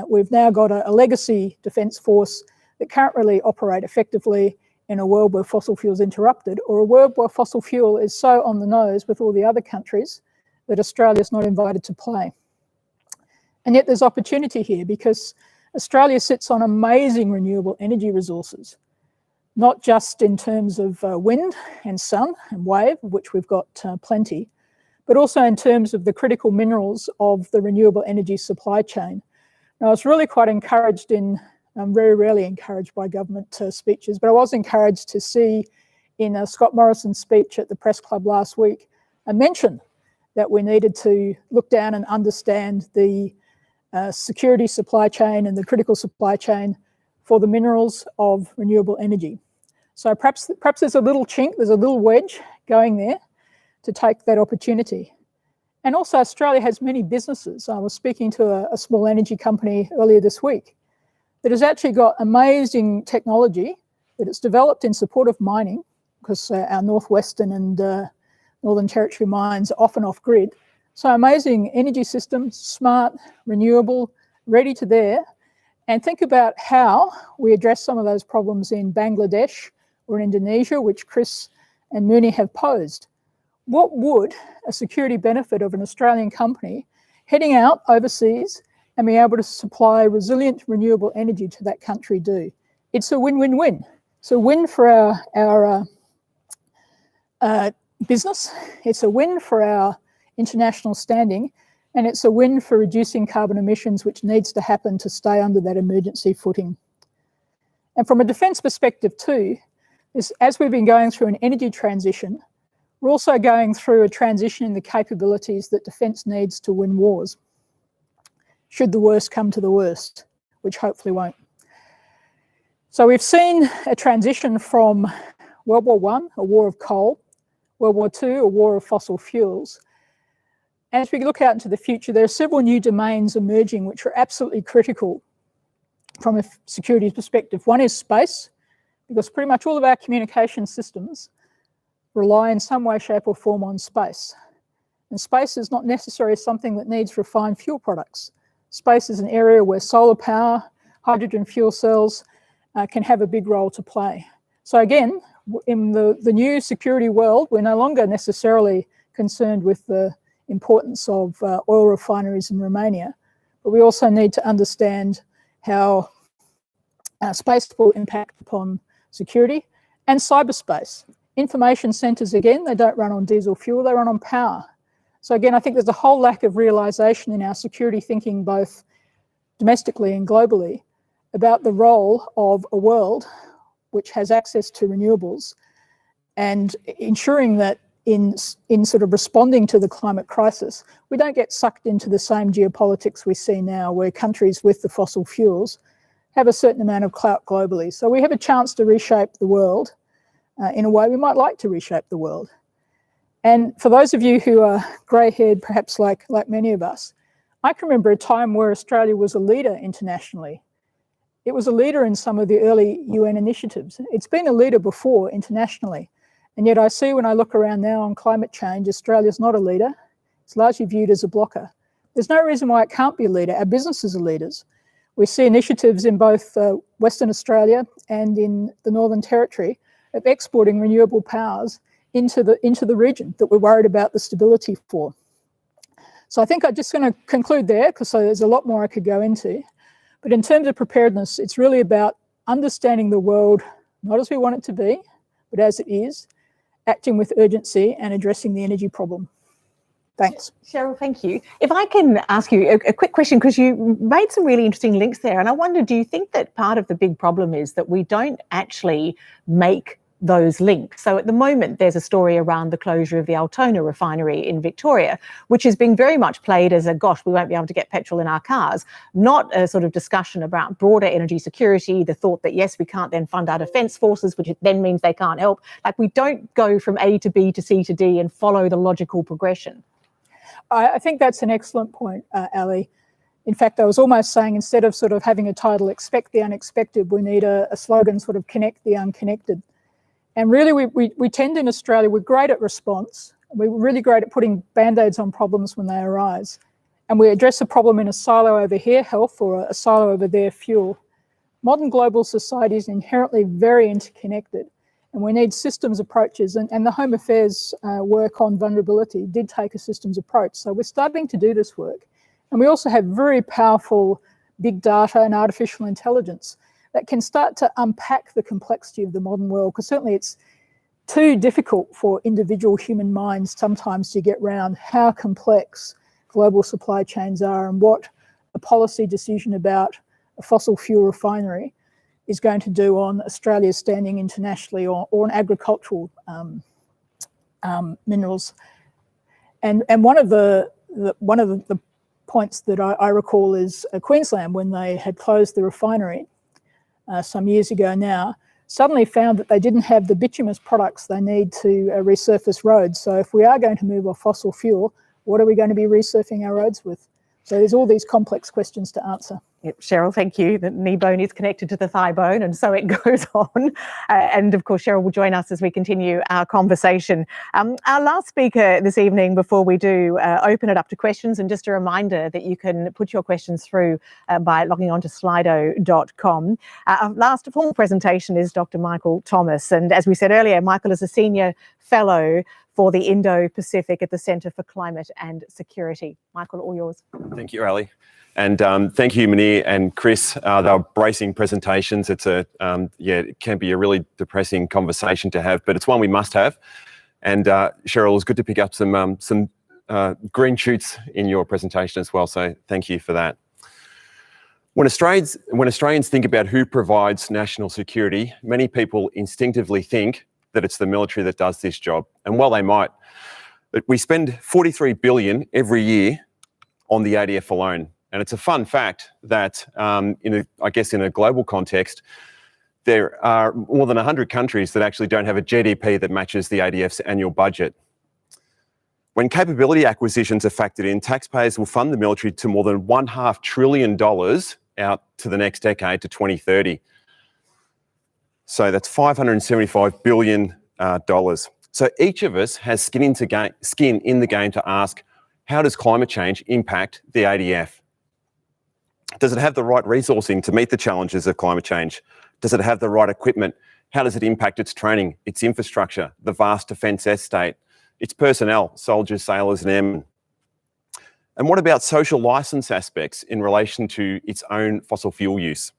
we've now got a legacy defence force that can't really operate effectively in a world where fossil fuel is interrupted, or a world where fossil fuel is so on the nose with all the other countries that Australia is not invited to play. And yet there's opportunity here, because Australia sits on amazing renewable energy resources, not just in terms of wind and sun and wave, of which we've got plenty, but also in terms of the critical minerals of the renewable energy supply chain. Now, I was really quite encouraged I'm very rarely encouraged by government speeches, but I was encouraged to see in Scott Morrison's speech at the Press Club last week a mention that we needed to look down and understand the security supply chain and the critical supply chain for the minerals of renewable energy. So perhaps there's a little chink, there's a little wedge going there to take that opportunity. And also Australia has many businesses. I was speaking to a small energy company earlier this week that has actually got amazing technology that it's developed in support of mining, because our Northwestern and Northern Territory mines are often off-grid. So amazing energy systems, smart, renewable, ready to there. And think about how we address some of those problems in Bangladesh or in Indonesia, which Chris and Mooney have posed. What would a security benefit of an Australian company heading out overseas and being able to supply resilient renewable energy to that country do? it's a win-win-win. It's a win for our business, it's a win for our international standing, and it's a win for reducing carbon emissions, which needs to happen to stay under that emergency footing. And from a defence perspective too, as we've been going through an energy transition, we're also going through a transition in the capabilities that defence needs to win wars, should the worst come to the worst, which hopefully won't. So we've seen a transition from World War I, a war of coal, World War II, a war of fossil fuels. As we look out into the future, there are several new domains emerging which are absolutely critical from a security perspective. One is space, because pretty much all of our communication systems rely in some way, shape or form on space. And space is not necessarily something that needs refined fuel products. Space is an area where solar power, hydrogen fuel cells can have a big role to play. So again, in the new security world, we're no longer necessarily concerned with the importance of oil refineries in Romania, but we also need to understand how space will impact upon security and cyberspace. Information centres, again, they don't run on diesel fuel, they run on power. So again, I think there's a whole lack of realisation in our security thinking, both domestically and globally, about the role of a world which has access to renewables and ensuring that in sort of responding to the climate crisis, we don't get sucked into the same geopolitics we see now, where countries with the fossil fuels have a certain amount of clout globally. So we have a chance to reshape the world in a way we might like to reshape the world. And for those of you who are grey-haired, perhaps like many of us, I can remember a time where Australia was a leader internationally. It was a leader in some of the early UN initiatives. It's been a leader before internationally. And yet I see when I look around now on climate change, Australia's not a leader. It's largely viewed as a blocker. There's no reason why it can't be a leader. Our businesses are leaders. We see initiatives in both Western Australia and in the Northern Territory of exporting renewable powers into the region that we're worried about the stability for. So I think I'm just going to conclude there, because there's a lot more I could go into. But in terms of preparedness, it's really about understanding the world, not as we want it to be, but as it is, acting with urgency and addressing the energy problem. Thanks. Cheryl, thank you. If I can ask you a quick question, because you made some really interesting links there, and I wonder, do you think that part of the big problem is that we don't actually make those links? So at the moment, there's a story around the closure of the Altona refinery in Victoria, which is being very much played as a, gosh, we won't be able to get petrol in our cars, not a sort of discussion about broader energy security, the thought that, yes, we can't then fund our defence forces, which then means they can't help. Like, we don't go from A to B to C to D and follow the logical progression. I think that's an excellent point, Ali. In fact, I was almost saying, instead of sort of having a title, Expect the Unexpected, we need a slogan, sort of Connect the Unconnected. And really, we tend in Australia, we're great at response. We're really great at putting band-aids on problems when they arise. And we address a problem in a silo over here, health, or a silo over there, fuel. Modern global society is inherently very interconnected, and we need systems approaches. And the Home Affairs work on vulnerability did take a systems approach. So we're starting to do this work. And we also have very powerful big data and artificial intelligence that can start to unpack the complexity of the modern world, because certainly it's too difficult for individual human minds sometimes to get around how complex global supply chains are and what a policy decision about a fossil fuel refinery is going to do on Australia's standing internationally, or on agricultural minerals. And one of the points that I recall is Queensland, when they had closed the refinery some years ago now, suddenly found that they didn't have the bituminous products they need to resurface roads. So if we are going to move off fossil fuel, what are we going to be resurfacing our roads with? So there's all these complex questions to answer. Yep, Cheryl, thank you. The knee bone is connected to the thigh bone, and so it goes on. And of course, Cheryl will join us as we continue our conversation. Our last speaker this evening, before we do open it up to questions, and just a reminder that you can put your questions through by logging on to slido.com. Our last formal presentation is Dr. Michael Thomas. And as we said earlier, Michael is a senior fellow for the Indo-Pacific at the Centre for Climate and Security. Michael, all yours. Thank you, Ali. And thank you, Munir and Chris. They were bracing presentations. It's it can be a really depressing conversation to have, but it's one we must have. And Cheryl, it was good to pick up some green shoots in your presentation as well. So thank you for that. When Australians think about who provides national security, many people instinctively think that it's the military that does this job. And while they might, but we spend $43 billion every year on the ADF alone. And it's a fun fact that, in a global context, there are more than 100 countries that actually don't have a GDP that matches the ADF's annual budget. When capability acquisitions are factored in, taxpayers will fund the military to more than $1.5 trillion out to the next decade, to 2030. So that's $575 billion. So each of us has skin in the game to ask, how does climate change impact the ADF? Does it have the right resourcing to meet the challenges of climate change? Does it have the right equipment? How does it impact its training, its infrastructure, the vast defence estate, its personnel, soldiers, sailors and airmen? And what about social licence aspects in relation to its own fossil fuel use,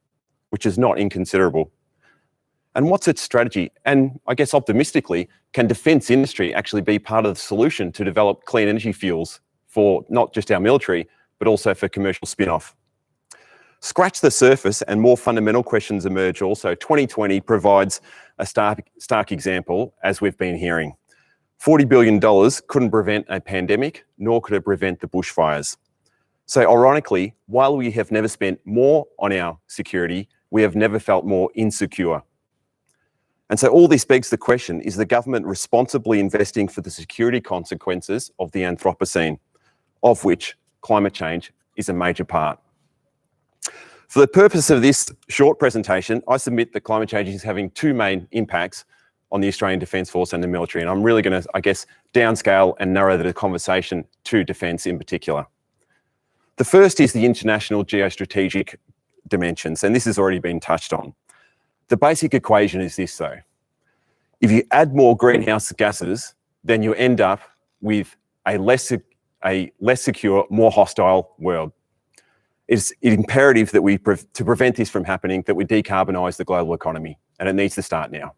which is not inconsiderable? And what's its strategy? And I guess optimistically, can defence industry actually be part of the solution to develop clean energy fuels for not just our military, but also for commercial spin-off? Scratch the surface and more fundamental questions emerge also. 2020 provides a stark example, as we've been hearing. $40 billion couldn't prevent a pandemic, nor could it prevent the bushfires. So ironically, while we have never spent more on our security, we have never felt more insecure. And so all this begs the question, is the government responsibly investing for the security consequences of the Anthropocene, of which climate change is a major part? For the purpose of this short presentation, I submit that climate change is having two main impacts on the Australian Defence Force and the military. And I'm really going to, downscale and narrow the conversation to defence in particular. The first is the international geostrategic dimensions, and this has already been touched on. The basic equation is this though. If you add more greenhouse gases, then you end up with a less secure, more hostile world. It's imperative that to prevent this from happening, that we decarbonise the global economy, and it needs to start now.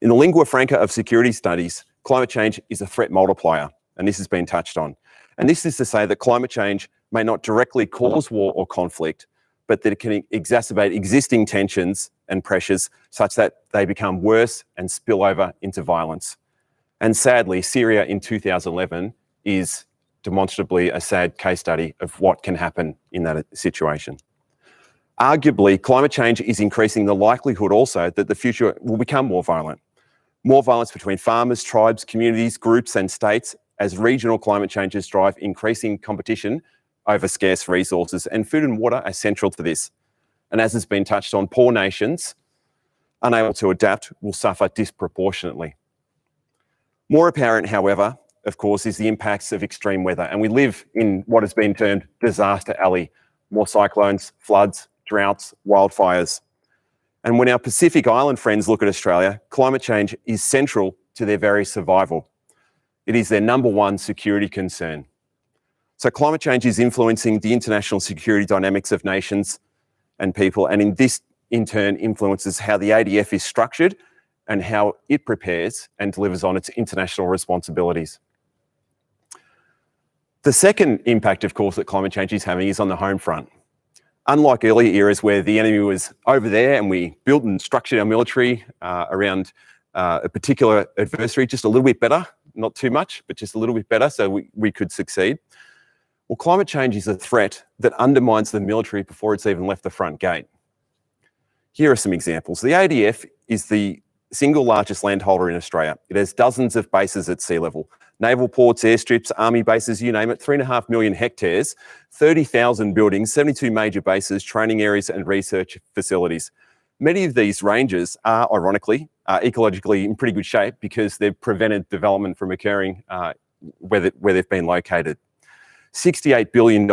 In the lingua franca of security studies, climate change is a threat multiplier, and this has been touched on. And this is to say that climate change may not directly cause war or conflict, but that it can exacerbate existing tensions and pressures such that they become worse and spill over into violence. And sadly, Syria in 2011 is demonstrably a sad case study of what can happen in that situation. Arguably, climate change is increasing the likelihood also that the future will become more violent. More violence between farmers, tribes, communities, groups and states as regional climate changes drive increasing competition over scarce resources, and food and water are central to this. And as has been touched on, poor nations unable to adapt will suffer disproportionately. More apparent, however, of course, is the impacts of extreme weather. And we live in what has been termed disaster alley, more cyclones, floods, droughts, wildfires. And when our Pacific Island friends look at Australia, climate change is central to their very survival. It is their #1 security concern. So climate change is influencing the international security dynamics of nations and people, and this in turn influences how the ADF is structured and how it prepares and delivers on its international responsibilities. The second impact, of course, that climate change is having is on the home front. Unlike earlier eras where the enemy was over there and we built and structured our military around a particular adversary just a little bit better, not too much, but just a little bit better so we could succeed. Well, climate change is a threat that undermines the military before it's even left the front gate. Here are some examples. The ADF is the single largest landholder in Australia. It has dozens of bases at sea level. Naval ports, airstrips, army bases, you name it, 3.5 million hectares, 30,000 buildings, 72 major bases, training areas and research facilities. Many of these ranges are, ironically, ecologically in pretty good shape because they've prevented development from occurring where they've been located. $68 billion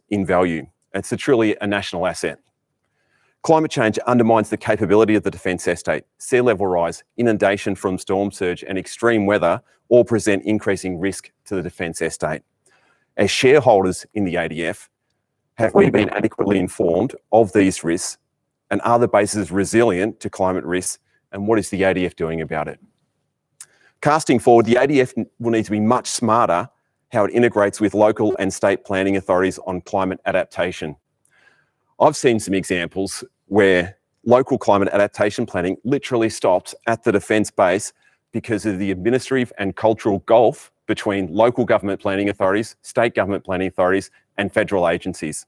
in value. It's truly a national asset. Climate change undermines the capability of the defence estate. Sea level rise, inundation from storm surge and extreme weather all present increasing risk to the defence estate. As shareholders in the ADF, Have we been adequately informed of these risks, and are the bases resilient to climate risks, and what is the ADF doing about it? Casting forward, the ADF will need to be much smarter how it integrates with local and state planning authorities on climate adaptation. I've seen some examples where local climate adaptation planning literally stops at the defence base because of the administrative and cultural gulf between local government planning authorities, state government planning authorities, and federal agencies.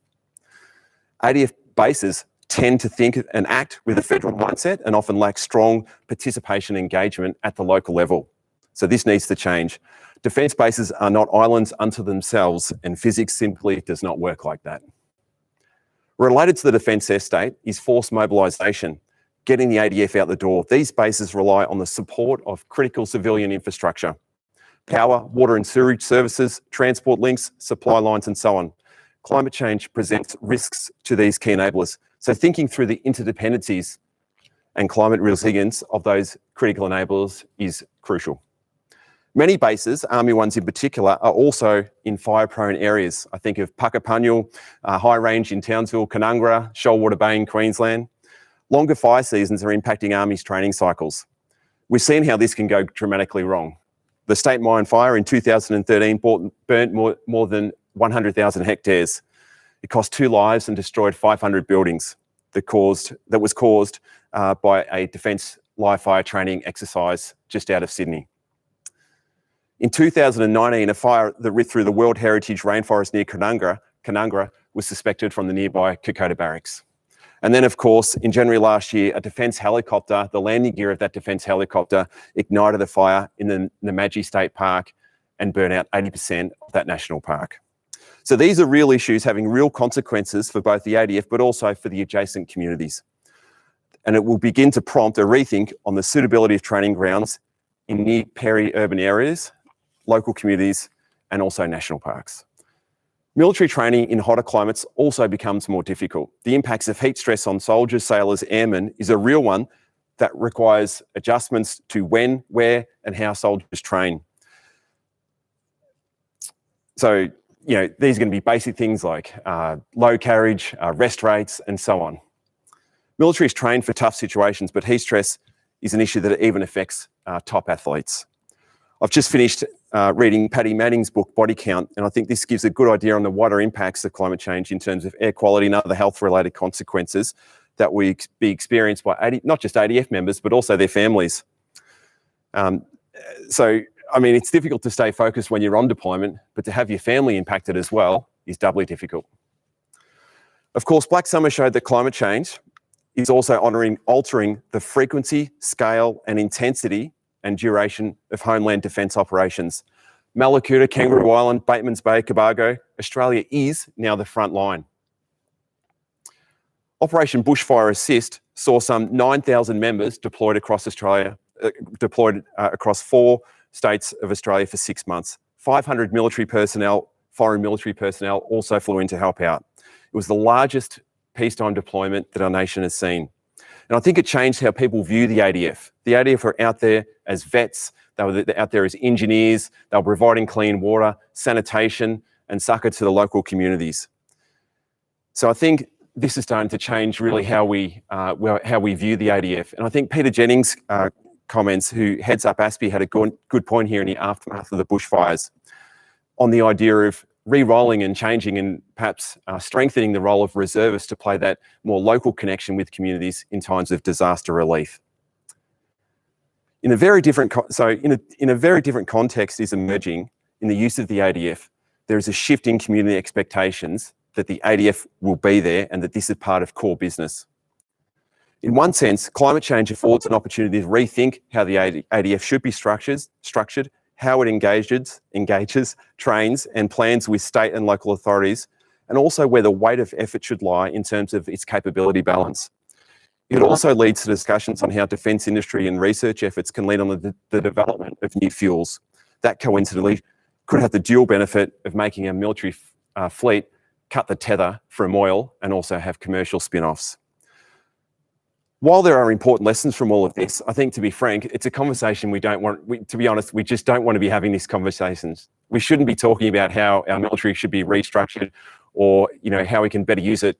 ADF bases tend to think and act with a federal mindset and often lack strong participation and engagement at the local level. So this needs to change. Defence bases are not islands unto themselves, and physics simply does not work like that. Related to the defence estate is forced mobilisation, getting the ADF out the door. These bases rely on the support of critical civilian infrastructure, power, water and sewerage services, transport links, supply lines and so on. Climate change presents risks to these key enablers. So thinking through the interdependencies and climate resilience of those critical enablers is crucial. Many bases, Army ones in particular, are also in fire-prone areas. I think of Puckapunyal, High Range in Townsville, Canungra, Shoalwater Bay in Queensland. Longer fire seasons are impacting Army's training cycles. We've seen how this can go dramatically wrong. The State Mine Fire in 2013 burnt more than 100,000 hectares. It cost 2 lives and destroyed 500 buildings that was caused by a defence live fire training exercise just out of Sydney. In 2019, a fire that ripped through the World Heritage Rainforest near Canungra was suspected from the nearby Kokoda Barracks. And then, of course, in January last year, a defence helicopter, the landing gear of that defence helicopter, ignited a fire in the Namadgi State Park and burnt out 80% of that national park. So these are real issues having real consequences for both the ADF, but also for the adjacent communities. And it will begin to prompt a rethink on the suitability of training grounds in near peri-urban areas, local communities, and also national parks. Military training in hotter climates also becomes more difficult. The impacts of heat stress on soldiers, sailors, airmen is a real one that requires adjustments to when, where, and how soldiers train. So, you know, these are going to be basic things like low carriage, rest rates, and so on. Military is trained for tough situations, but heat stress is an issue that even affects top athletes. I've just finished reading Paddy Manning's book, Body Count, and I think this gives a good idea on the wider impacts of climate change in terms of air quality and other health-related consequences that will be experienced by not just ADF members, but also their families. So, I mean, it's difficult to stay focused when you're on deployment, but to have your family impacted as well is doubly difficult. Of course, Black Summer showed that climate change is also altering the frequency, scale, and intensity and duration of homeland defence operations. Mallacoota, Kangaroo Island, Batemans Bay, Cobargo, Australia is now the front line. Operation Bushfire Assist saw some 9,000 members deployed across Australia, across 4 states of Australia for 6 months. 500 military personnel, foreign military personnel also flew in to help out. It was the largest peacetime deployment that our nation has seen. And I think it changed how people view the ADF. The ADF were out there as vets, they were out there as engineers, they were providing clean water, sanitation, and succour to the local communities. So I think this is starting to change really how we view the ADF. And I think Peter Jennings' comments, who heads up ASPI, had a good point here in the aftermath of the bushfires on the idea of re-rolling and changing and perhaps strengthening the role of reservists to play that more local connection with communities in times of disaster relief. In a very different context is emerging in the use of the ADF. There is a shift in community expectations that the ADF will be there and that this is part of core business. In one sense, climate change affords an opportunity to rethink how the ADF should be structured, how it engages, trains and plans with state and local authorities, and also where the weight of effort should lie in terms of its capability balance. It also leads to discussions on how defence industry and research efforts can lead on the development of new fuels. That coincidentally could have the dual benefit of making a military fleet cut the tether from oil and also have commercial spin-offs. While there are important lessons from all of this, I think, to be frank, it's a conversation to be honest, we just don't want to be having these conversations. We shouldn't be talking about how our military should be restructured or how we can better use it.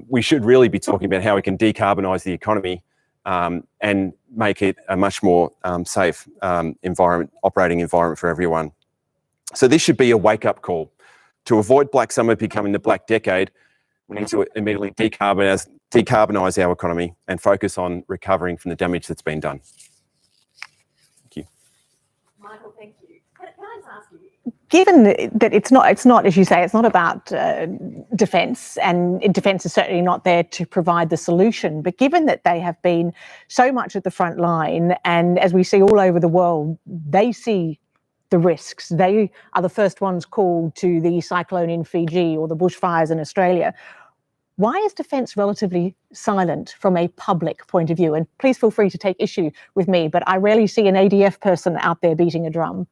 We should really be talking about how we can decarbonise the economy and make it a much more safe operating environment for everyone. So this should be a wake-up call. To avoid Black Summer becoming the Black Decade, we need to immediately decarbonise our economy and focus on recovering from the damage that's been done. Thank you. Michael, thank you. Can I just ask you, given that it's not, as you say, it's not about defence, and defence is certainly not there to provide the solution, but given that they have been so much at the front line, and as we see all over the world, they see the risks. They are the first ones called to the cyclone in Fiji or the bushfires in Australia. Why is defence relatively silent from a public point of view? And please feel free to take issue with me, but I rarely see an ADF person out there beating a drum.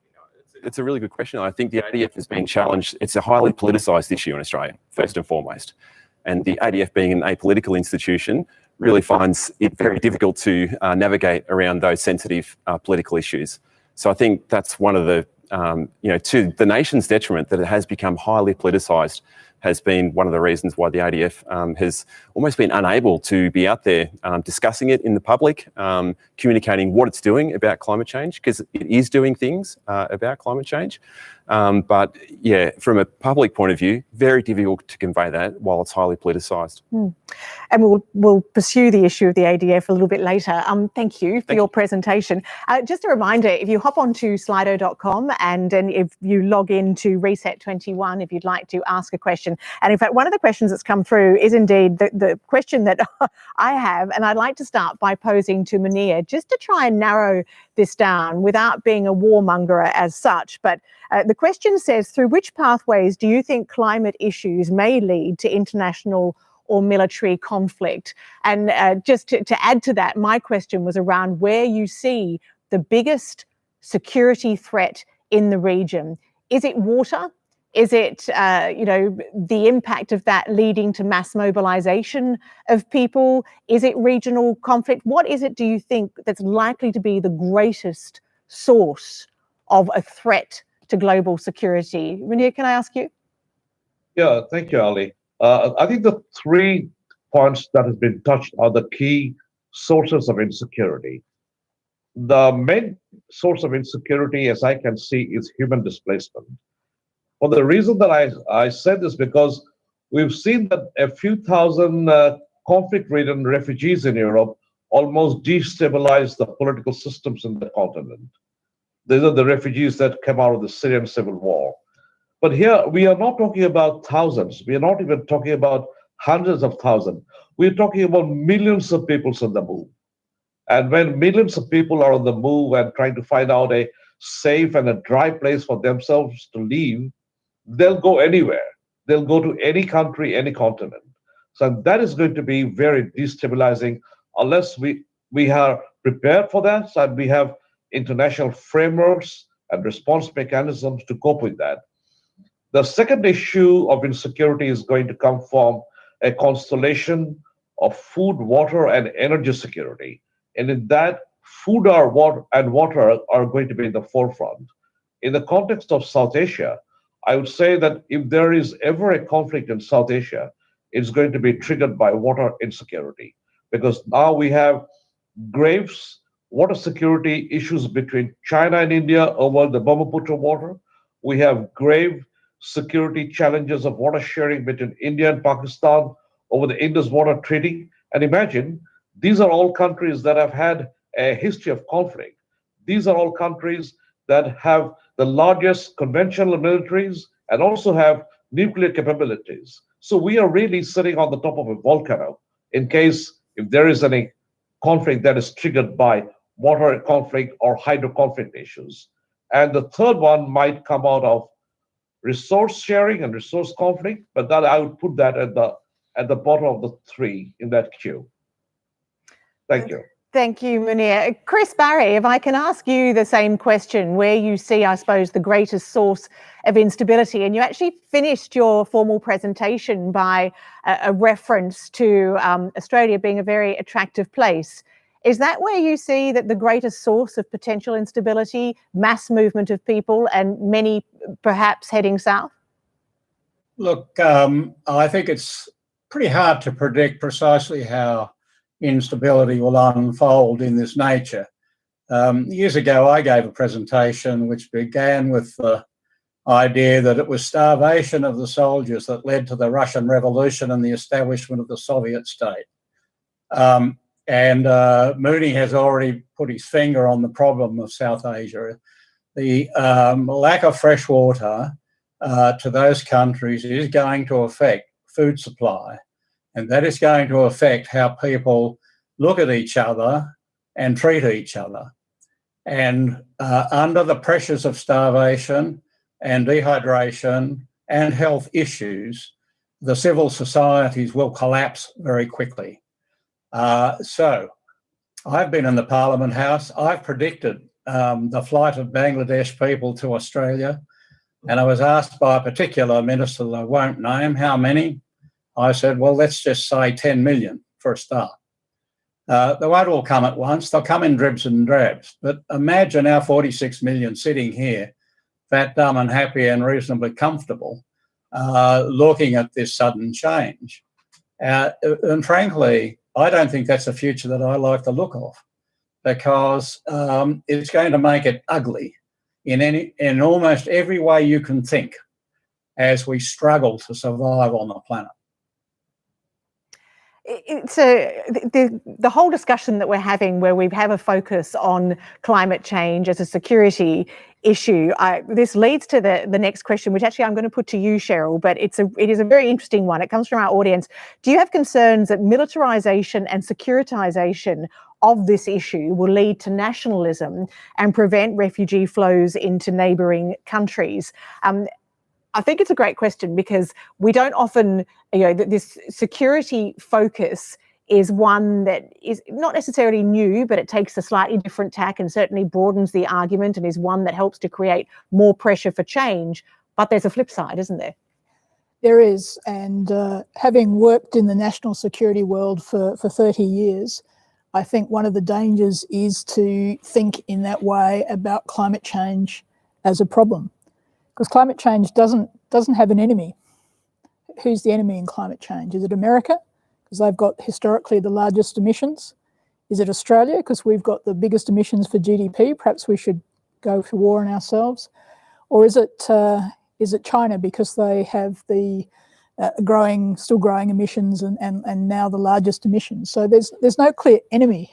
It's a really good question. I think the ADF has been challenged. It's a highly politicised issue in Australia, first and foremost. And the ADF, being an apolitical institution, really finds it very difficult to navigate around those sensitive political issues. So I think that's one of the, to the nation's detriment, that it has become highly politicised, has been one of the reasons why the ADF has almost been unable to be out there discussing it in the public, communicating what it's doing about climate change, because it is doing things about climate change. But yeah, from a public point of view, very difficult to convey that while it's highly politicised. And we'll pursue the issue of the ADF a little bit later. Thank you for your presentation. Just a reminder, if you hop onto slido.com and if you log into Reset 21, if you'd like to ask a question. And in fact, one of the questions that's come through is indeed the question that I have, and I'd like to start by posing to Munir, just to try and narrow this down without being a warmonger as such. But the question says, through which pathways do you think climate issues may lead to international or military conflict? And just to add to that, my question was around where you see the biggest security threat in the region. Is it water? Is it, the impact of that leading to mass mobilization of people? Is it regional conflict? What is it, do you think, that's likely to be the greatest source of a threat to global security? Munir, can I ask you? Yeah, thank you, Ali. I think the 3 points that has been touched are the key sources of insecurity. The main source of insecurity, as I can see, is human displacement. For the reason that I said this, because we've seen that a few thousand conflict-ridden refugees in Europe almost destabilize the political systems in the continent. These are the refugees that came out of the Syrian civil war. But here, we are not talking about thousands. We are not even talking about hundreds of thousands. We're talking about millions of people on the move. And when millions of people are on the move and trying to find out a safe and a dry place for themselves to live, they'll go anywhere. They'll go to any country, any continent. So that is going to be very destabilizing unless we are prepared for that and we have international frameworks and response mechanisms to cope with that. The second issue of insecurity is going to come from a constellation of food, water, and energy security. And in that, food and water are going to be in the forefront. In the context of South Asia, I would say that if there is ever a conflict in South Asia, it's going to be triggered by water insecurity, because now we have grave water security issues between China and India over the Brahmaputra water. We have grave security challenges of water sharing between India and Pakistan over the Indus Water Treaty. And imagine, these are all countries that have had a history of conflict. These are all countries that have the largest conventional militaries and also have nuclear capabilities. So we are really sitting on the top of a volcano in case if there is any conflict that is triggered by water conflict or hydro conflict issues. And the third one might come out of resource sharing and resource conflict, but that I would put that at the bottom of the 3 in that queue. Thank you. Thank you, Munir. Chris Barry, if I can ask you the same question, where you see, I suppose, the greatest source of instability, and you actually finished your formal presentation by a reference to Australia being a very attractive place. Is that where you see that the greatest source of potential instability, mass movement of people, and many perhaps heading south? Look, I think it's pretty hard to predict precisely how instability will unfold in this nature. Years ago, I gave a presentation which began with the idea that it was starvation of the soldiers that led to the Russian Revolution and the establishment of the Soviet state. Mooney has already put his finger on the problem of South Asia. The lack of fresh water to those countries is going to affect food supply, and that is going to affect how people look at each other and treat each other. And under the pressures of starvation and dehydration and health issues, the civil societies will collapse very quickly. So I've been in the Parliament House. I've predicted the flight of Bangladesh people to Australia. And I was asked by a particular minister that I won't name how many. I said, well, let's just say 10 million for a start. They won't all come at once. They'll come in dribs and drabs. But imagine our 46 million sitting here, fat, dumb and happy and reasonably comfortable, looking at this sudden change. And frankly, I don't think that's a future that I like the look of, because it's going to make it ugly in almost every way you can think as we struggle to survive on the planet. So the whole discussion that we're having, where we have a focus on climate change as a security issue, this leads to the next question, which actually I'm going to put to you, Cheryl, but it is a very interesting one. It comes from our audience. Do you have concerns that militarisation and securitisation of this issue will lead to nationalism and prevent refugee flows into neighbouring countries? I think it's a great question, because we don't often, this security focus is one that is not necessarily new, but it takes a slightly different tack and certainly broadens the argument and is one that helps to create more pressure for change. But there's a flip side, isn't there? There is. And having worked in the national security world for 30 years, I think one of the dangers is to think in that way about climate change as a problem. Because climate change doesn't have an enemy. Who's the enemy in climate change? Is it America? Because they've got historically the largest emissions. Is it Australia? Because we've got the biggest emissions for GDP. Perhaps we should go to war on ourselves. Or is it China, because they have the still growing emissions and now the largest emissions? So there's no clear enemy.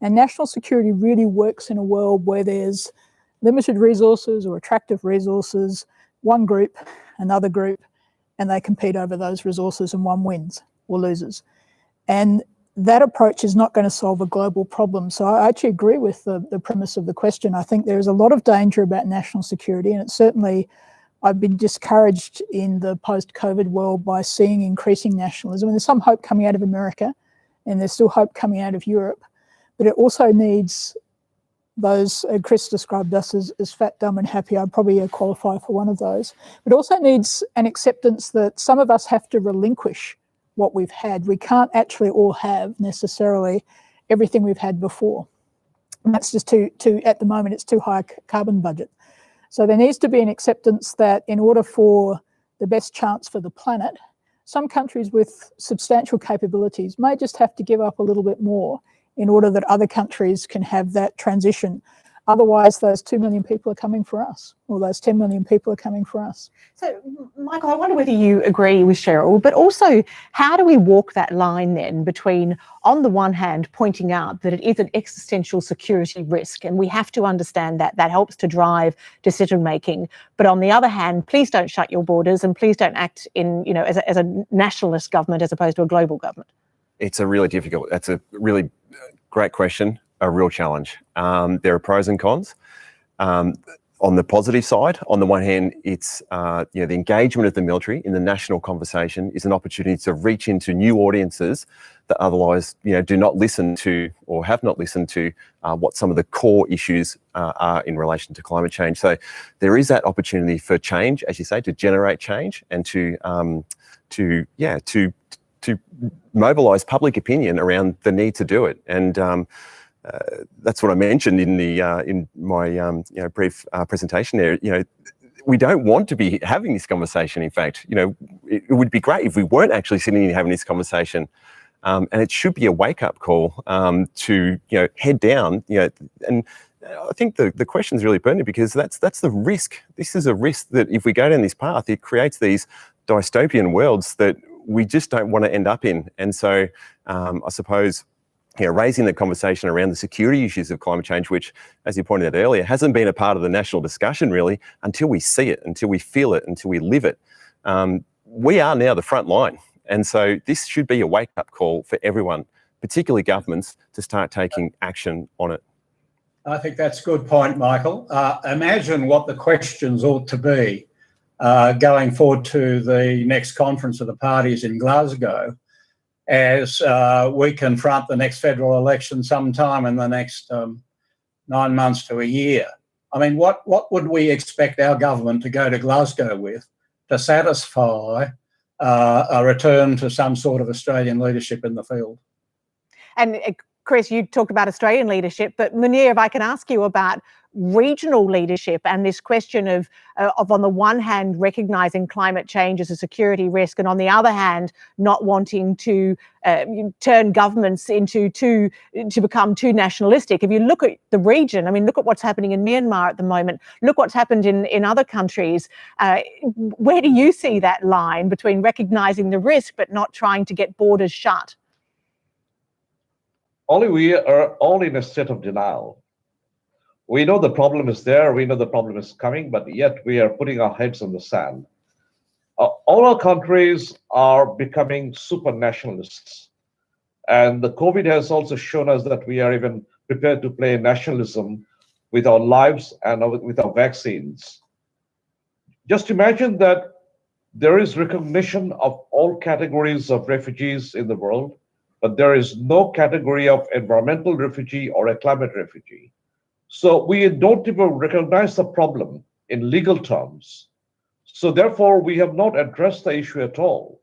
And national security really works in a world where there's limited resources or attractive resources, one group, another group, and they compete over those resources and one wins or loses. And that approach is not going to solve a global problem. So I actually agree with the premise of the question. I think there is a lot of danger about national security, and it's certainly, I've been discouraged in the post-COVID world by seeing increasing nationalism. And there's some hope coming out of America, and there's still hope coming out of Europe, but it also needs those, Chris described us as fat, dumb and happy. I'd probably qualify for one of those. But also needs an acceptance that some of us have to relinquish what we've had. We can't actually all have necessarily everything we've had before. And that's just too at the moment, it's too high a carbon budget. So there needs to be an acceptance that in order for the best chance for the planet, some countries with substantial capabilities may just have to give up a little bit more in order that other countries can have that transition. Otherwise, those 2 million people are coming for us, or those 10 million people are coming for us. So, Michael, I wonder whether you agree with Cheryl, but also how do we walk that line then between, on the one hand, pointing out that it is an existential security risk, and we have to understand that that helps to drive decision making, but on the other hand, please don't shut your borders and please don't act in, as a nationalist government as opposed to a global government? That's a really great question, a real challenge. There are pros and cons. On the positive side, on the one hand, it's the engagement of the military in the national conversation is an opportunity to reach into new audiences that otherwise do not listen to or have not listened to what some of the core issues are in relation to climate change. So there is that opportunity for change, as you say, to generate change and to mobilise public opinion around the need to do it. And that's what I mentioned in my brief presentation there. we don't want to be having this conversation. In fact, it would be great if we weren't actually sitting here having this conversation. And it should be a wake-up call to head down. And I think the question is really pertinent because that's the risk. This is a risk that if we go down this path, it creates these dystopian worlds that we just don't want to end up in. And so, I suppose, raising the conversation around the security issues of climate change, which, as you pointed out earlier, hasn't been a part of the national discussion really until we see it, until we feel it, until we live it. We are now the front line. And so this should be a wake-up call for everyone, particularly governments, to start taking action on it. I think that's a good point, Michael. Imagine what the questions ought to be going forward to the next conference of the parties in Glasgow as we confront the next federal election sometime in the next 9 months to a year. I mean, what would we expect our government to go to Glasgow with to satisfy a return to some sort of Australian leadership in the field? And Chris, you talked about Australian leadership, but Munir, if I can ask you about regional leadership and this question of on the one hand, recognising climate change as a security risk, and on the other hand, not wanting to turn governments to become too nationalistic. If you look at the region, I mean, look at what's happening in Myanmar at the moment. Look what's happened in other countries. Where do you see that line between recognising the risk but not trying to get borders shut? Ollie, we are all in a state of denial. We know the problem is there, we know the problem is coming, but yet we are putting our heads in the sand. All our countries are becoming super nationalists. And the COVID has also shown us that we are even prepared to play nationalism with our lives and with our vaccines. Just imagine that there is recognition of all categories of refugees in the world, but there is no category of environmental refugee or a climate refugee. So we don't even recognize the problem in legal terms. So therefore, we have not addressed the issue at all.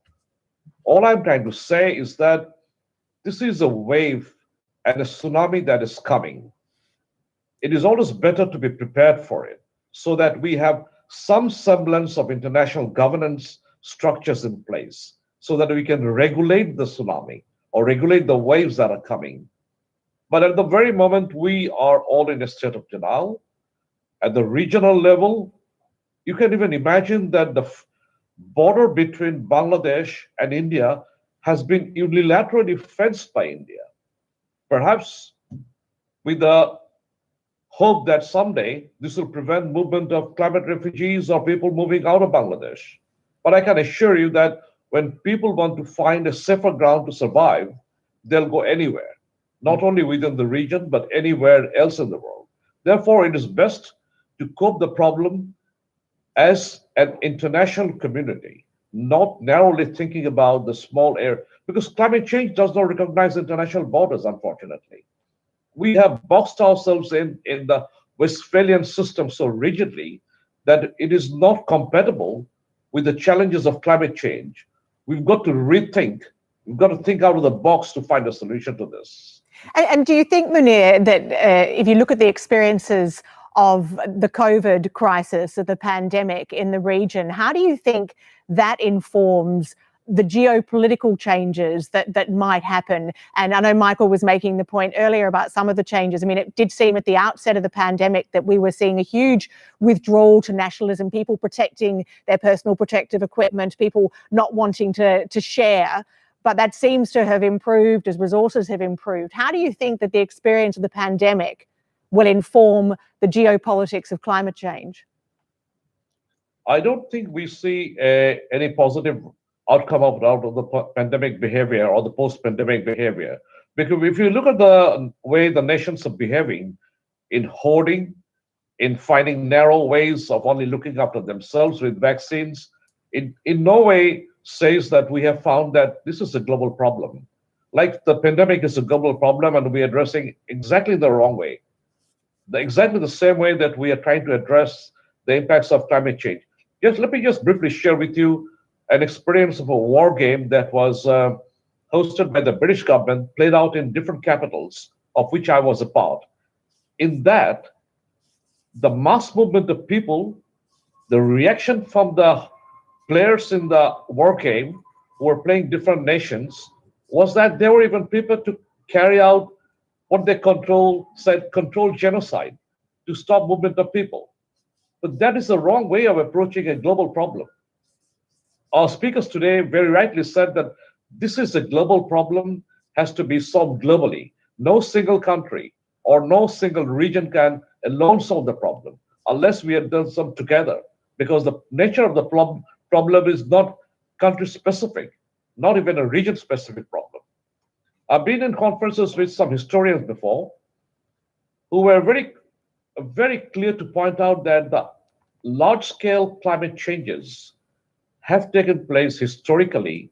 All I'm trying to say is that this is a wave and a tsunami that is coming. It is always better to be prepared for it so that we have some semblance of international governance structures in place so that we can regulate the tsunami or regulate the waves that are coming. But at the very moment, we are all in a state of denial. At the regional level, you can even imagine that the border between Bangladesh and India has been unilaterally fenced by India. Perhaps with the hope that someday this will prevent movement of climate refugees or people moving out of Bangladesh. But I can assure you that when people want to find a safer ground to survive, they'll go anywhere, not only within the region, but anywhere else in the world. Therefore, it is best to cope the problem as an international community, not narrowly thinking about the small area, because climate change does not recognize international borders, unfortunately. We have boxed ourselves in the Westphalian system so rigidly that it is not compatible with the challenges of climate change. We've got to rethink. We've got to think out of the box to find a solution to this. And do you think, Munir, that if you look at the experiences of the COVID crisis, of the pandemic in the region, how do you think that informs the geopolitical changes that might happen? And I know Michael was making the point earlier about some of the changes. I mean, it did seem at the outset of the pandemic that we were seeing a huge withdrawal to nationalism, people protecting their personal protective equipment, people not wanting to share. But that seems to have improved as resources have improved. How do you think that the experience of the pandemic will inform the geopolitics of climate change? I don't think we see any positive outcome out of the pandemic behavior or the post-pandemic behavior. Because if you look at the way the nations are behaving in hoarding, in finding narrow ways of only looking after themselves with vaccines, in no way says that we have found that this is a global problem. Like the pandemic is a global problem and we're addressing exactly the wrong way. Exactly the same way that we are trying to address the impacts of climate change. Let me briefly share with you an experience of a war game that was hosted by the British government, played out in different capitals, of which I was a part. In that, the mass movement of people The reaction from the players in the war game who were playing different nations was that they were even prepared to carry out what they said controlled genocide to stop movement of people. But that is the wrong way of approaching a global problem. Our speakers today very rightly said that this is a global problem, has to be solved globally. No single country or no single region can alone solve the problem unless we have done some together, because the nature of the problem is not country specific, not even a region specific problem. I've been in conferences with some historians before who were very clear to point out that the large scale climate changes have taken place historically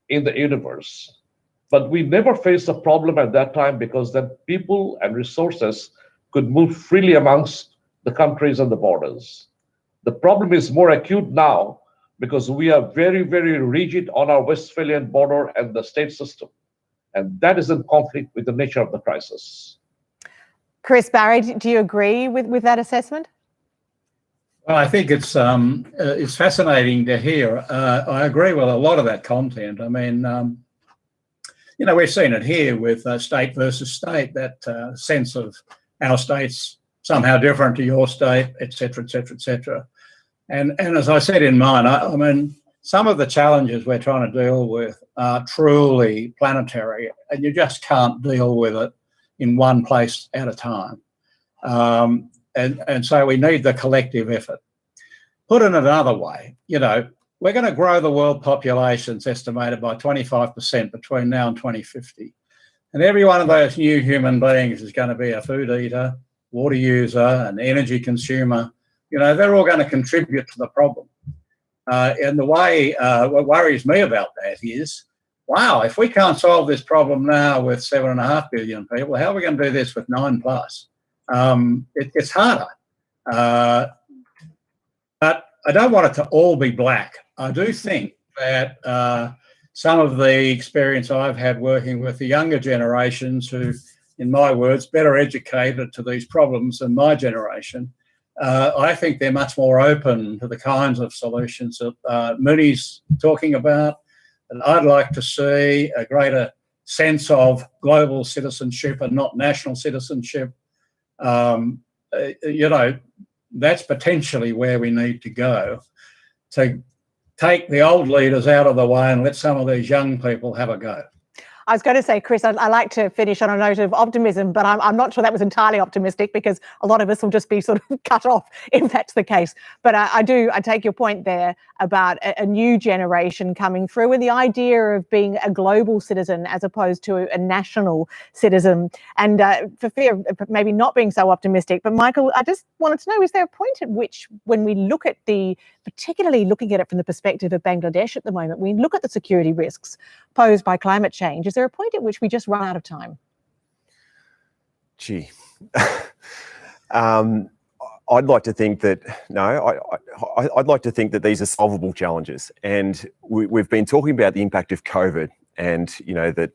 in the universe. But we never faced a problem at that time because then people and resources could move freely amongst the countries and the borders. The problem is more acute now because we are very, very rigid on our Westphalian border and the state system. And that is in conflict with the nature of the crisis. Chris Barry, do you agree with that assessment? Well, I think it's fascinating to hear. I agree with a lot of that content. I mean, you know, we've seen it here with state versus state, that sense of our state's somehow different to your state, et cetera, et cetera, et cetera. And as I said in mine, I mean, some of the challenges we're trying to deal with are truly planetary, and you just can't deal with it in one place at a time. And so we need the collective effort. Put in another way, you know, we're going to grow the world populations estimated by 25% between now and 2050. And every one of those new human beings is going to be a food eater, water user, an energy consumer. You know, they're all going to contribute to the problem. And the way, what worries me about that is, wow, if we can't solve this problem now with 7.5 billion people, how are we going to do this with 9+? It's harder. But I don't want it to all be black. I do think that some of the experience I've had working with the younger generations who, in my words, better educated to these problems than my generation, I think they're much more open to the kinds of solutions that Mooney's talking about. And I'd like to see a greater sense of global citizenship and not national citizenship. You know, that's potentially where we need to go, to take the old leaders out of the way and let some of these young people have a go. I was going to say, Chris, I like to finish on a note of optimism, but I'm not sure that was entirely optimistic, because a lot of us will just be sort of cut off if that's the case. But I take your point there about a new generation coming through, and the idea of being a global citizen as opposed to a national citizen. And for fear of maybe not being so optimistic, but Michael, I just wanted to know, is there a point at which, when we look at particularly looking at it from the perspective of Bangladesh at the moment, we look at the security risks posed by climate change, is there a point at which we just run out of time? Gee, I'd like to think that, no, I'd like to think that these are solvable challenges. And we've been talking about the impact of COVID, and, you know, that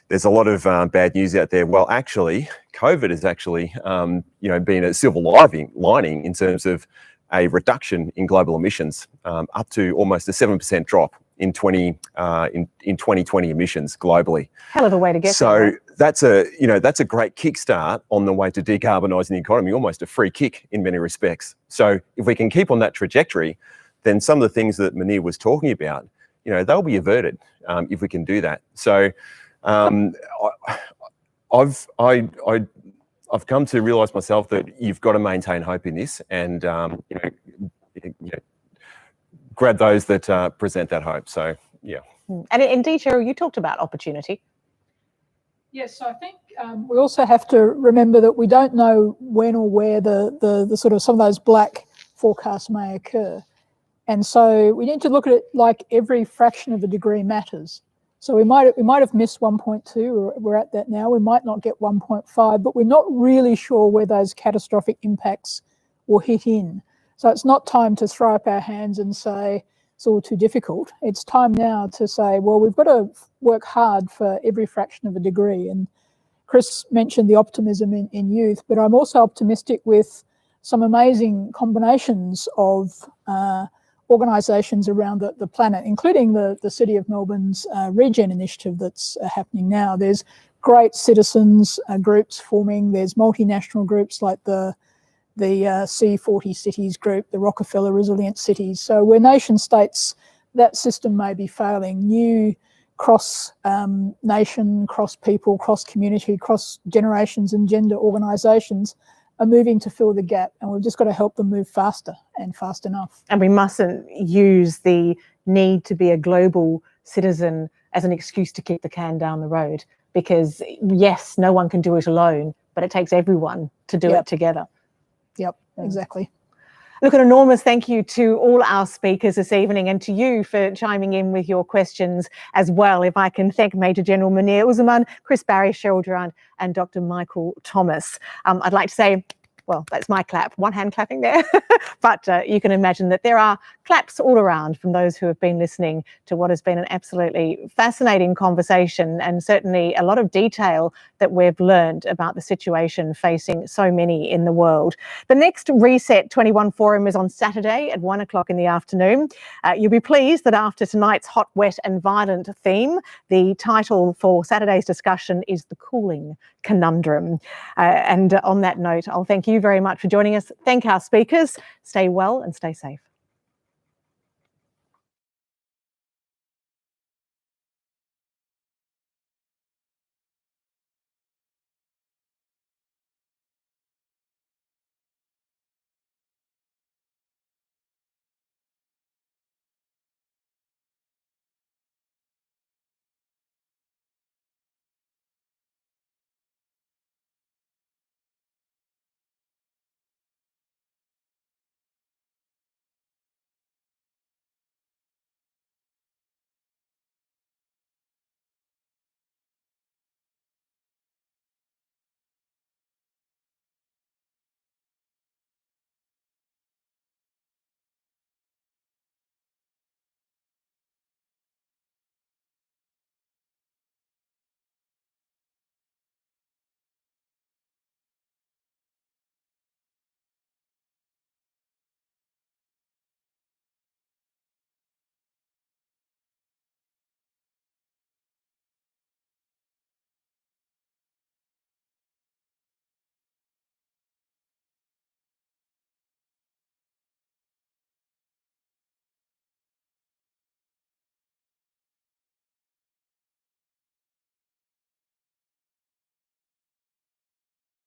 there's a lot of bad news out there. Well, actually, COVID has actually, you know, been a silver lining in terms of a reduction in global emissions, up to almost a 7% drop in 2020 emissions globally. Hell of a way to get so there. That's a great kickstart on the way to decarbonising the economy, almost a free kick in many respects. So if we can keep on that trajectory, then some of the things that Munir was talking about, you know, they'll be averted if we can do that. So I've come to realise myself that you've got to maintain hope in this, and you know, grab those that present that hope. So yeah. And indeed, Cheryl, you talked about opportunity. Yes, so I think we also have to remember that we don't know when or where the sort of some of those black forecasts may occur. And so we need to look at it like every fraction of a degree matters. So we might have missed 1.2, or we're at that now. We might not get 1.5, but we're not really sure where those catastrophic impacts will hit in. So it's not time to throw up our hands and say it's all too difficult. It's time now to say, well, we've got to work hard for every fraction of a degree. And Chris mentioned the optimism in youth, but I'm also optimistic with some amazing combinations of organisations around the planet, including the City of Melbourne's Regen initiative that's happening now. There's great citizens groups forming. There's multinational groups like the C40 Cities group, the Rockefeller Resilient Cities. So where nation states, that system may be failing, new cross-nation, cross-people, cross-community, cross-generations and gender organisations are moving to fill the gap, and we've just got to help them move faster and fast enough. And we mustn't use the need to be a global citizen as an excuse to kick the can down the road, because yes, no one can do it alone, but it takes everyone to do it together. Yep, exactly. Look, an enormous thank you to all our speakers this evening, and to you for chiming in with your questions as well. If I can thank Major General Munir Uzzarman, Chris Barry, Cheryl Durant and Dr. Michael Thomas. I'd like to say, well, that's my clap, one hand clapping there, but you can imagine that there are claps all around from those who have been listening to what has been an absolutely fascinating conversation, and certainly a lot of detail that we've learned about the situation facing so many in the world. The next Reset 21 Forum is on Saturday at 1 o'clock in the afternoon. You'll be pleased that after tonight's hot, wet and violent theme, the title for Saturday's discussion is The Cooling Conundrum. And on that note, I'll thank you very much for joining us. Thank our speakers. Stay well and stay safe.